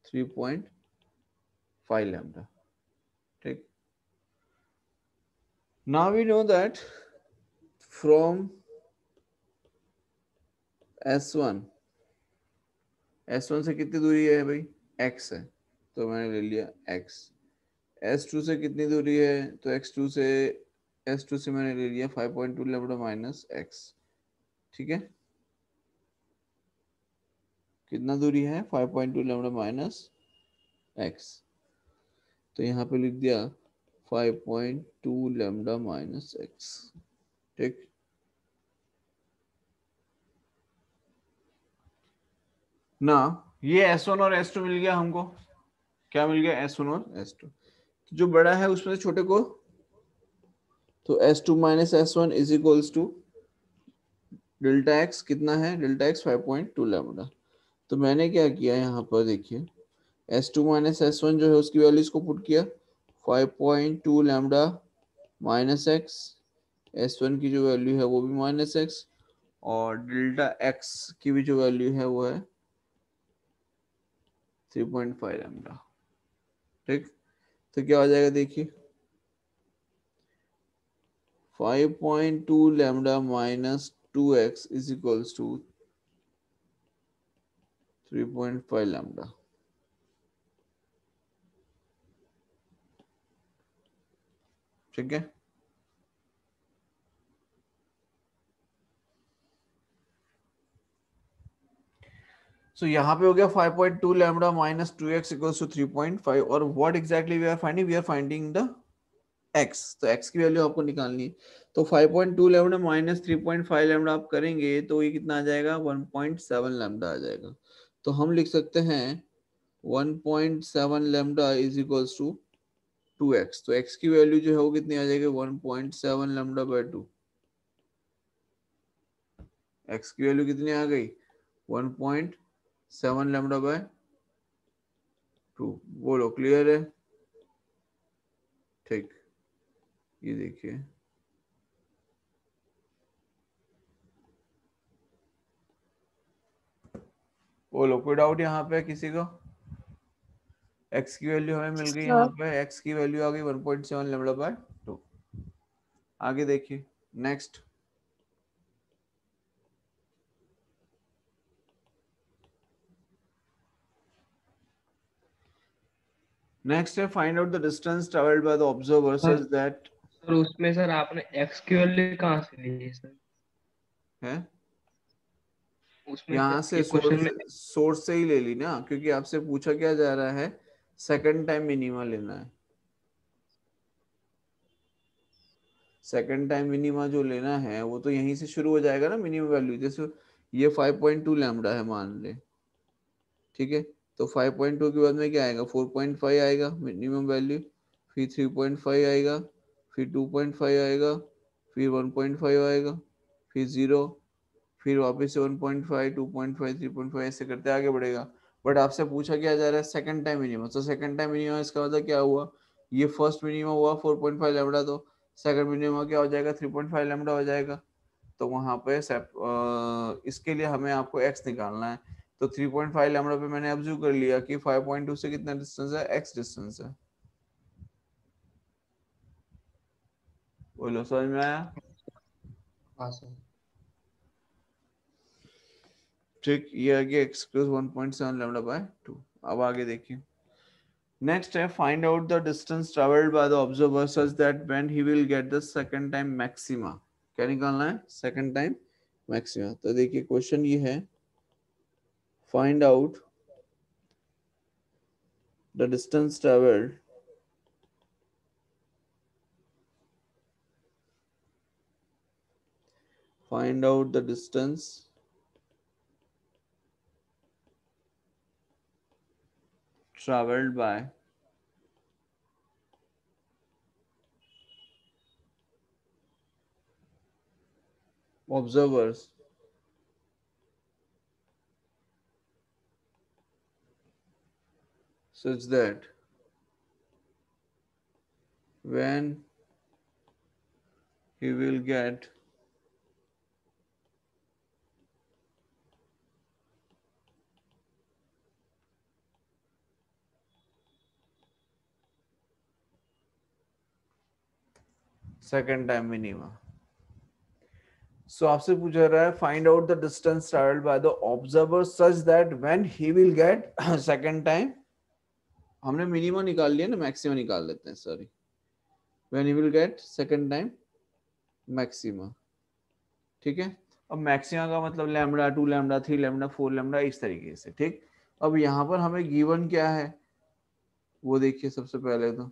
3.5 lambda. ठीक, now we know that from S1, S1 से कितनी दूरी है भाई? x है, तो मैंने ले लिया x। S2 से कितनी दूरी है? तो S2 से मैंने ले लिया 5.2 लैम्डा माइनस x। ठीक है, कितना दूरी है? 5.2 लैम्डा माइनस x। तो यहाँ पे लिख दिया 5.2 लैम्डा माइनस x। ठीक, ना ये S1 और S2 मिल गया हमको। क्या मिल गया? S1 और S2। जो बड़ा है उसमें से छोटे को, तो S2 minus S1 is equals to delta X. कितना है डेल्टा एक्स? 5.2 लैम्डा। तो मैंने क्या किया यहाँ पर देखिए, S2 माइनस S1 जो है उसकी वैल्यू इसको पुट किया, 5.2 लैम्डा माइनस एक्स, S1 की जो वैल्यू है वो भी माइनस एक्स, और डेल्टा एक्स की भी जो वैल्यू है वो है 3.5 लैम्डा। ठीक, तो क्या हो जाएगा देखिए, 5.2 lambda minus 2x is equals to 3.5 lambda. ठीक है, सो यहाँ पे हो गया 5.2 lambda minus 2x equals to 3.5, और what exactly we are finding? We are finding the x। तो x की वैल्यू आपको निकालनी है। तो 5.2 लैम्डा माइनस 3.5 लैम्डा आप करेंगे तो ये कितना आ जाएगा? 1.7 लैम्डा आ जाएगा। तो हम लिख सकते हैं 1.7 lambda is equals to 2x। तो x की वैल्यू जो है वो कितनी आ जाएगी? 1.7 लैम्डा बाय 2। x की वैल्यू कितनी आ गई? 1.7 लैम्डा बाय 2। बोलो क्लियर है? ठीक, ये देखिए बोलो कोई डाउट यहाँ पे किसी को? x की वैल्यू हमें मिल गई, यहाँ सर पे x की वैल्यू आ गई 1.7 लैम्डा बाय 2। आगे देखिए नेक्स्ट। नेक्स्ट है find out the distance travelled by the observer sir such that sir उसमें सर आपने एक्स की वैल्यू कहाँ से ली है सर? है उसमें यहाँ सर से ये क्वेश्चन में सोर्स से ही ले ली ना, क्योंकि आपसे पूछा क्या जा रहा है, सेकंड टाइम मिनिमा लेना है। सेकंड टाइम मिनिमा जो लेना है वो तो यहीं से शुरू हो जाएगा ना मिनिमम वैल्यू। जैसे ये 5.2 लैम्डा है मान ले, ठीक है, तो 5.2 के बाद में क्या आएगा, 4.5 आएगा मिनिमम वैल्यू, फिर 3.5 आएगा, फिर 2.5 आएगा, फिर 1.5 आएगा, फिर 0, फिर वापस से 1.5 2.5 3.5 ऐसे करते आगे बढ़ेगा। बट आपसे पूछा क्या जा रहा है, सेकंड टाइम मिनिमम। तो सेकंड टाइम मिनिमम इसका मतलब क्या हुआ, ये फर्स्ट मिनिमम हुआ 4.5 लैम्डा, तो सेकंड मिनिमम क्या हो जाएगा, 3.5 लैम्डा हो जाएगा। तो वहां पे इसके लिए हमें आपको x निकालना है। तो 3.5 लैम्डा पे मैंने ऑब्जर्व कर लिया कि 5.2 से कितना डिस्टेंस है, x डिस्टेंस है। बोलो समझ में आया? हाँ सर। ठीक, ये आ गया x + 1.7 लैम्डा बाय 2। अब आगे देखिए नेक्स्ट है find out the distance travelled by the observer such that when he will get the second time maxima. क्या निकालना है, सेकंड टाइम मैक्सिमा। तो देखिए क्वेश्चन ये है, find out the distance travelled find out the distance traveled by observers such that when he will get second time minima। सो आपसे पूछा रहा है find out the distance travelled by the observer such that when he will gate second time, हमने minima निकाल लिया ना, maxima निकाल लेते हैं, sorry, when he will gate second time maxima. ठीक है, अब मैक्सिमा का मतलब लैम्डा 2 लैम्डा 3 लैम्डा 4 लैम्डा इस तरीके से। ठीक, अब यहाँ पर हमें गिवन क्या है वो देखिए। सबसे पहले तो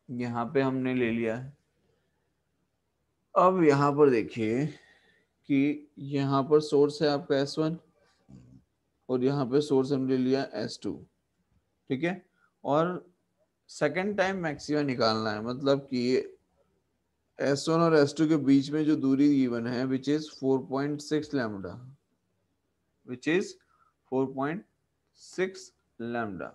यहाँ पे हमने ले लिया है। अब यहाँ पर देखिए कि यहाँ पर सोर्स है आपका S1 और यहाँ पे सोर्स हमने लिया S2। ठीक है, और सेकंड टाइम मैक्सिमा निकालना है, मतलब कि S1 और S2 के बीच में जो दूरी गिवन है which is 4.6 lambda, which is 4.6 lambda.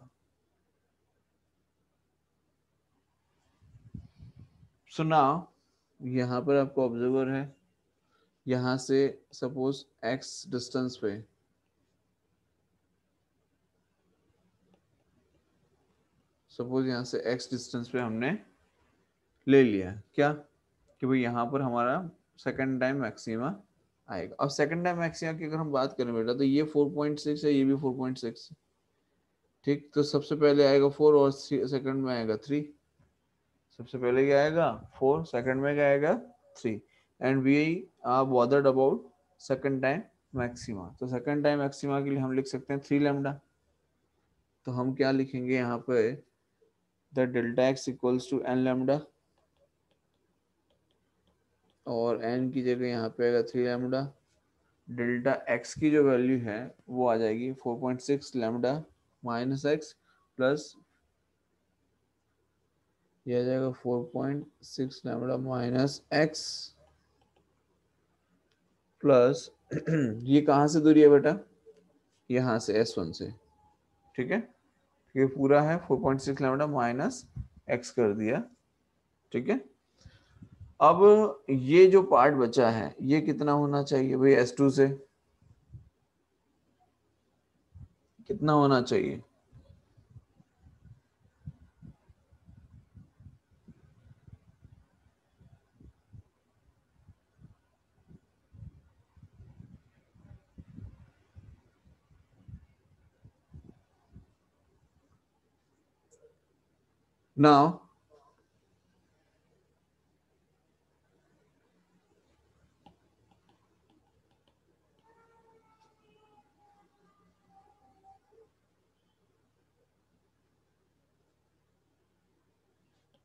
So now यहाँ पर आपको ऑब्जर्वर है, यहाँ से सपोज x डिस्टेंस पे, सपोज यहाँ से x डिस्टेंस पे हमने ले लिया क्या कि भाई यहाँ पर हमारा सेकंड टाइम मैक्सिमा आएगा। अब सेकंड टाइम मैक्सिमा की अगर हम बात करें बेटा, तो ये 4.6 है, ये भी 4.6 है। ठीक, तो सबसे पहले आएगा 4 और सेकंड में आएगा 3। सबसे पहले क्या आएगा 4, सेकंड में क्या आएगा 3। And we are bothered about second time maxima. तो सेकंड टाइम मैक्सिमा के लिए हम लिख सकते हैं 3 लैम्डा। तो हम क्या लिखेंगे यहाँ पे, the delta X equals to N lambda, और n की जगह यहाँ पे आएगा 3 लैम्डा। डेल्टा x की जो वैल्यू है वो आ जाएगी 4.6 लैम्डा माइनस एक्स प्लस, ये आ जाएगा 4.6 लैम्डा माइनस एक्स प्लस ये कहाँ से दूरी है बेटा, यहाँ से S1 से। ठीक है, ये पूरा है 4.6 लैम्डा माइनस एक्स कर दिया। ठीक है, अब ये जो पार्ट बचा है ये कितना होना चाहिए भाई, S2 से कितना होना चाहिए? नाउ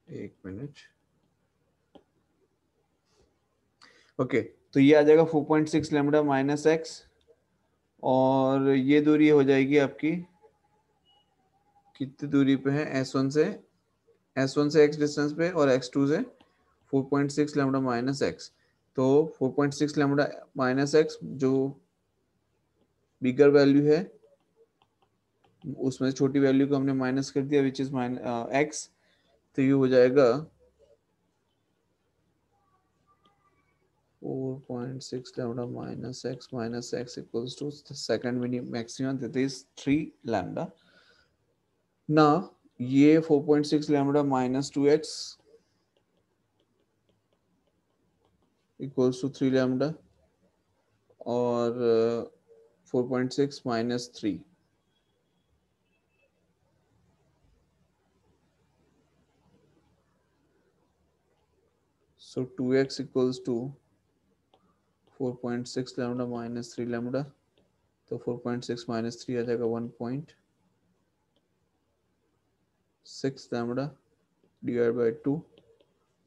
एक मिनट, ओके तो ये आ जाएगा 4.6 लैम्डा माइनस एक्स, और ये दूरी हो जाएगी आपकी कितनी दूरी पे है, S1 से x डिस्टेंस पे और x2 से 4.6 लैम्डा माइनस एक्स। तो 4.6 लैम्डा माइनस एक्स जो बिगर वैल्यू है उसमें से छोटी वैल्यू को हमने माइनस कर दिया विच इज एक्स, तो ये हो जाएगा 4.6 lambda minus x equals to the second maximum, that is 3 lambda. Now ये 4.6 lambda minus 2x equals to 3 lambda और 4.6 minus 3, so 2x equals to 4.6 lambda minus 3 lambda, तो 4.6 minus 3 आ जाएगा 1.6 lambda divided by 2,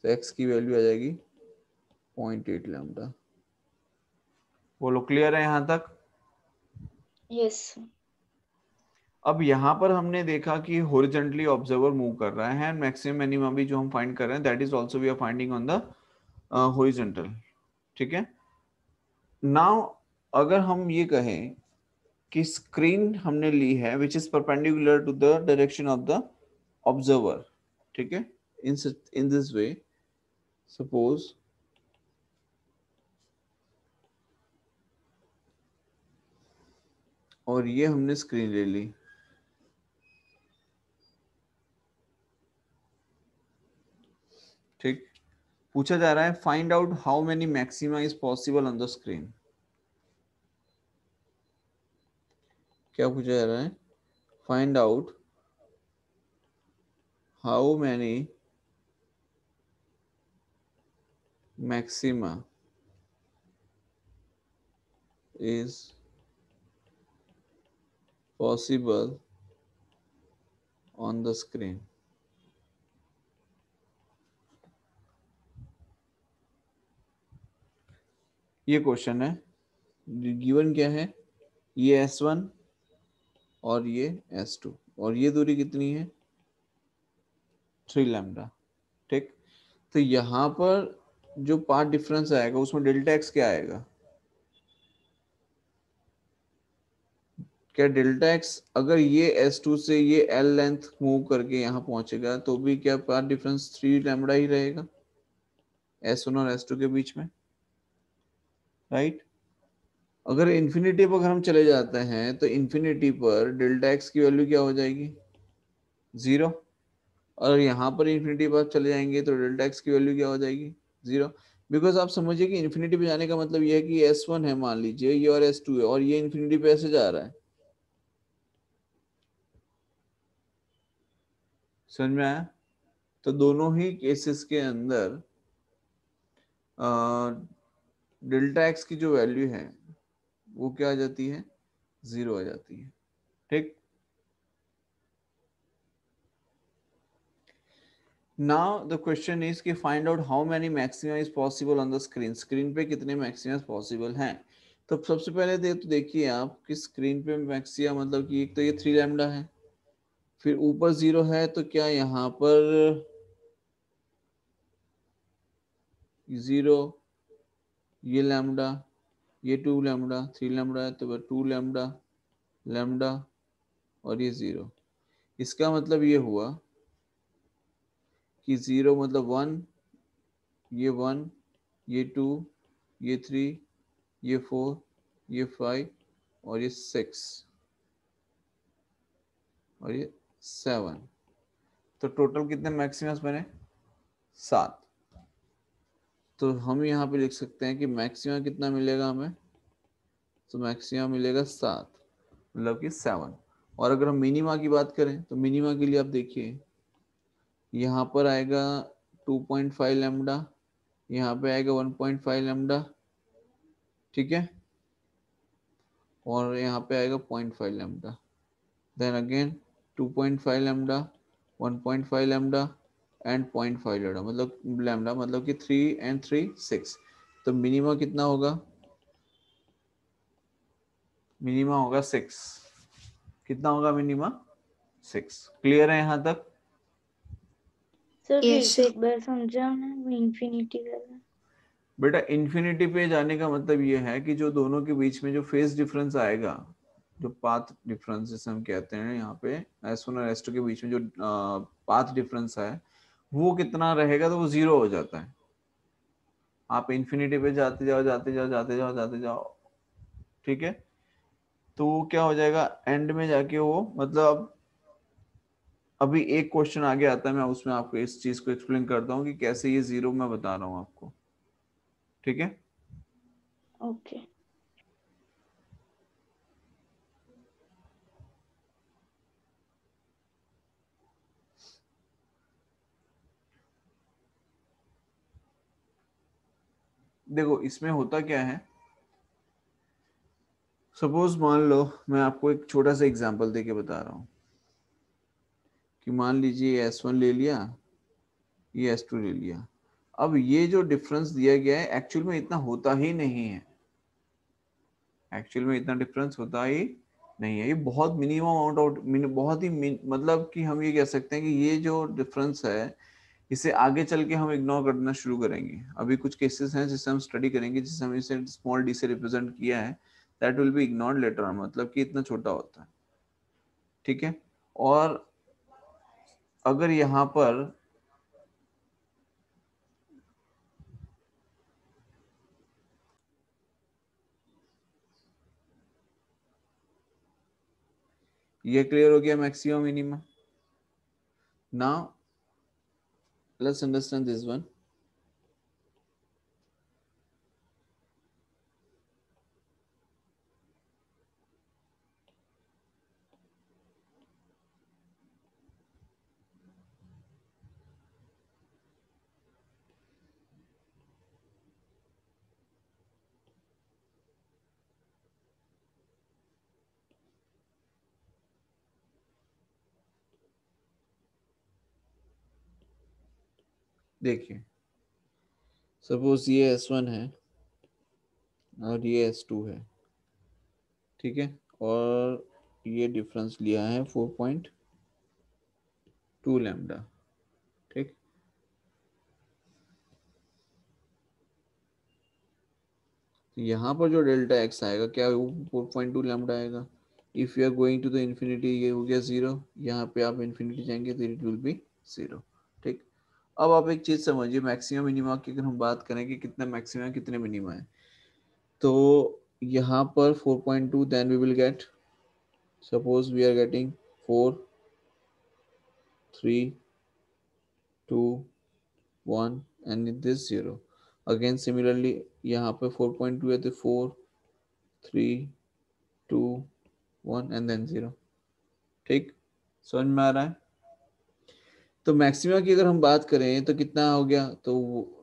तो x की value आ जाएगी 0.8 lambda। बोलो clear है यहाँ तक? Yes. अब यहाँ पर हमने देखा कि हॉरिजॉन्टली ऑब्जर्वर मूव कर रहा है एंड मैक्सिमम मिनिमम भी जो हम फाइंड कर रहे हैं that is also we are finding on the horizontal, ठीक है। नाउ अगर हम ये कहें कि स्क्रीन हमने ली है which is perpendicular to the direction of the observer, ठीक है, इन दिस वे सपोज और ये हमने स्क्रीन ले ली, ठीक, पूछा जा रहा है find out how many maxima is possible on the screen. क्या पूछा जा रहा है? Find out how many maxima is possible on the screen। ये क्वेश्चन है, गिवन क्या है, ये S1 और ये S2 और ये दूरी कितनी है 3 लैम्डा, ठीक। तो यहाँ पर जो पार्ट डिफरेंस आएगा उसमें डेल्टा एक्स क्या आएगा? क्या डेल्टा एक्स अगर ये S2 से ये L लेंथ मूव करके यहाँ पहुंचेगा तो भी क्या पार्ट डिफरेंस 3 लैम्डा ही रहेगा S1 और S2 के बीच में, राइट। अगर इन्फिनिटी पर अगर हम चले जाते हैं तो इन्फिनिटी पर डेल्टा एक्स की वैल्यू क्या हो जाएगी 0, और यहाँ पर इन्फिनिटी पर चले जाएंगे तो डेल्टा एक्स की वैल्यू क्या हो जाएगी 0। बिकॉज आप समझिए कि इन्फिनिटी पे जाने का मतलब ये है कि S1 है मान लीजिए ये और S2 है और ये इन्फिनिटी पे ऐसे जा रहा है, समझ में आया? तो दोनों ही केसेस के अंदर डेल्टा एक्स की जो वैल्यू है वो क्या आ जाती है 0 आ जाती है, ठीक। Now the question is कि find out how many maxima is possible on the screen। Screen पे कितने मैक्सिमा पॉसिबल हैं? तो सबसे पहले तो देखिए आप कि स्क्रीन पे मैक्सिमा मतलब कि एक तो ये 3 लैम्डा है, फिर ऊपर 0 है, तो क्या यहाँ पर 0 ये लैम्डा ये 2 लैम्डा 3 लैम्डा है तो 2 लैम्डा लैम्डा और ये 0। इसका मतलब ये हुआ कि 0 मतलब 1 ये 1, ये 2, ये 3, ये 4, ये 5 और ये 6 और ये 7। तो टोटल कितने मैक्सिमस बने? 7। तो हम यहाँ पे लिख सकते हैं कि मैक्सिमम कितना मिलेगा हमें? तो मैक्सिमम मिलेगा 7, मतलब कि 7। और अगर हम मिनिमा की बात करें तो मिनिमा के लिए आप देखिए, यहाँ पर आएगा 2.5 लैम्डा, यहाँ पे आएगा 1.5 लैम्डा, ठीक है, और यहाँ पे आएगा 0.5 lambda, then again 2.5 lambda, 1.5 lambda and 0.5 lambda, मतलब कि 3 and 3 6। तो मिनिमा कितना होगा? मिनिमा होगा 6। कितना होगा मिनिमा? 6। क्लियर है यहाँ तक? सर फिर Yes, से sir. एक बार समझाओ ना, इंफिनिटी वाला। बेटा इन्फिनिटी पे जाने का मतलब ये है कि जो दोनों के बीच में जो फेज डिफरेंस आएगा, जो पाथ डिफरेंस जिसे हम कहते हैं, यहाँ पे S1 और S2 के बीच में जो पाथ डिफरेंस है वो कितना रहेगा, तो वो 0 हो जाता है। आप इन्फिनिटी पे जाते जाओ जाते जाओ जाते जाओ जाते जाओ, ठीक है, तो क्या हो जाएगा एंड में जाके वो, मतलब अभी एक क्वेश्चन आगे आता है, मैं उसमें आपको इस चीज को एक्सप्लेन करता हूँ कि कैसे ये 0 मैं बता रहा हूँ आपको, ठीक है। ओके। देखो इसमें होता क्या है, सपोज मान लो मैं आपको एक छोटा सा एग्जांपल देके बता रहा हूँ कि मान लीजिए S1 ले लिया, ये S2 ले लिया। अब ये जो डिफरेंस दिया गया है एक्चुअल में इतना होता ही नहीं है, एक्चुअल में इतना डिफरेंस होता ही नहीं है, ये बहुत मिनिमम अमाउंट ऑफ, बहुत ही मतलब कि हम ये कह सकते हैं कि ये जो डिफरेंस है इसे आगे चल के हम इग्नोर करना शुरू करेंगे। अभी कुछ केसेस हैं जिसे हम स्टडी करेंगे, जिसे हम इसे स्मॉल डी से रिप्रेजेंट किया है, that will be ignored later on, मतलब कि इतना छोटा होता है, ठीक है। और अगर यहाँ पर ये क्लियर हो गया maximum minimum. Now let's understand this one. देखिए सपोज ये S1 है और ये S2 है, ठीक है, और ये डिफरेंस लिया है 4.2 लैम्डा, ठीक। तो यहाँ पर जो डेल्टा एक्स आएगा क्या, वो 4.2 लैम्डा आएगा। If you are going to the infinity, ये हो गया 0, यहाँ पे आप इन्फिनिटी जाएंगे तो इट विल बी 0, ठीक। अब आप एक चीज समझिए, मैक्सिमम मिनिमा की अगर हम बात करें कि कितना मैक्सिमम है कितने मिनिमा है, तो यहाँ पर 4.2, then we will get, suppose we are getting 4, 3, 2, 1 and this 0। अगेन सिमिलरली यहाँ पे 4.2 है तो 4, 3, 2, 1 एंड देन 0, ठीक। समझ में आ रहा है? तो मैक्सिमा की अगर हम बात करें तो कितना हो गया, तो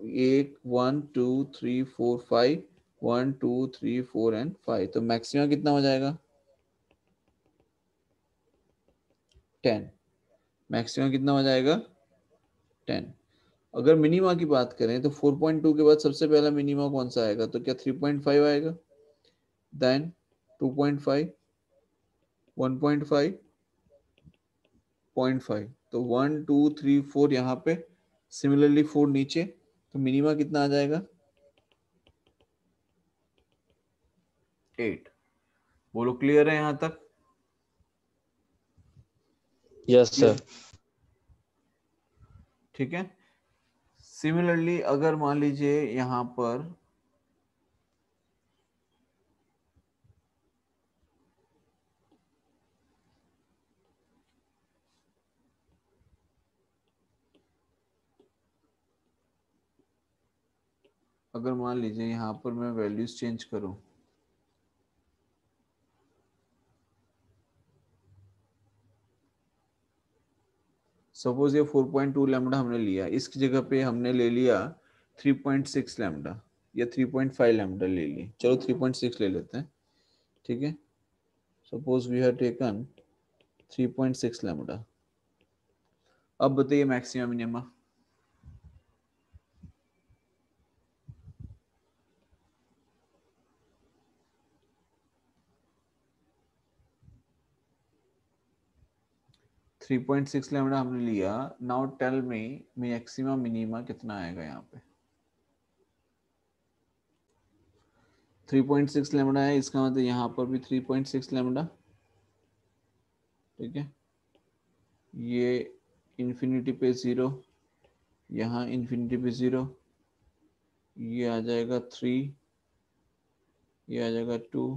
1, 1, 2, 3, 4, 5, 1, 2, 3, 4 एंड 5, तो मैक्सिमा कितना हो जाएगा 10। मैक्सिमा कितना हो जाएगा 10। अगर मिनिमा की बात करें तो 4.2 के बाद सबसे पहला मिनिमा कौन सा आएगा, तो क्या 3.5 आएगा, देन 2.5, 1.5, 0.5, तो 1, 2, 3, 4 यहाँ पे, सिमिलरली 4 नीचे, तो मिनिमा कितना आ जाएगा 8। बोलो क्लियर है यहाँ तक? Yes sir. ठीक है। सिमिलरली अगर मान लीजिए यहाँ पर अगर मान लीजिए यहाँ पर मैं वैल्यूज चेंज करूं, सपोज ये 4.2 लैम्डा हमने लिया, इसकी जगह पे हमने ले लिया 3.6 लैम्डा या 3.5 लैम्डा ले लिए, चलो 3.6 ले लेते हैं, ठीक है। Suppose we have taken 3.6 lambda. अब बताइए maximum minima. Three point six lambda हमने लिया, now tell me maximum minima कितना आएगा यहाँ पे। 3.6 लैम्डा है, इसका मतलब यहाँ पर भी 3.6 लैम्डा, ठीक है। ये इन्फिनिटी पे 0, यहाँ इन्फिनिटी पे 0, ये आ जाएगा 3, ये आ जाएगा 2,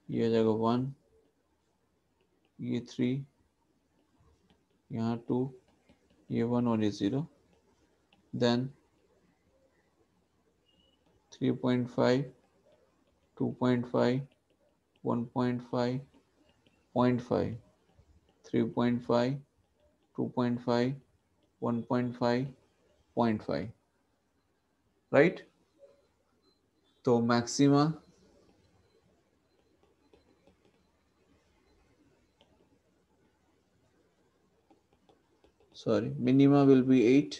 ये आ जाएगा 1, ये 3, यहाँ 2, ये 1 और ये 0, देन 3.5, 2.5, 1.5, 0.5, 3.5, 2.5, 1.5, 0.5, राइट। तो maxima minima will be 8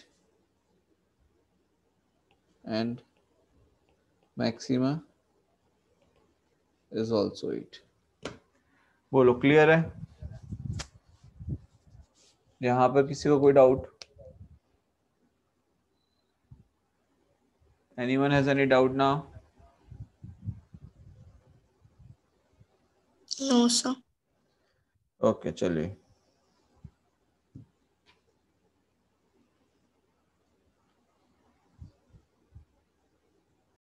and maxima is also 8। बोलो क्लियर है? यहां पर किसी को कोई doubt? Anyone has any doubt now? No, sir. Okay चलिए।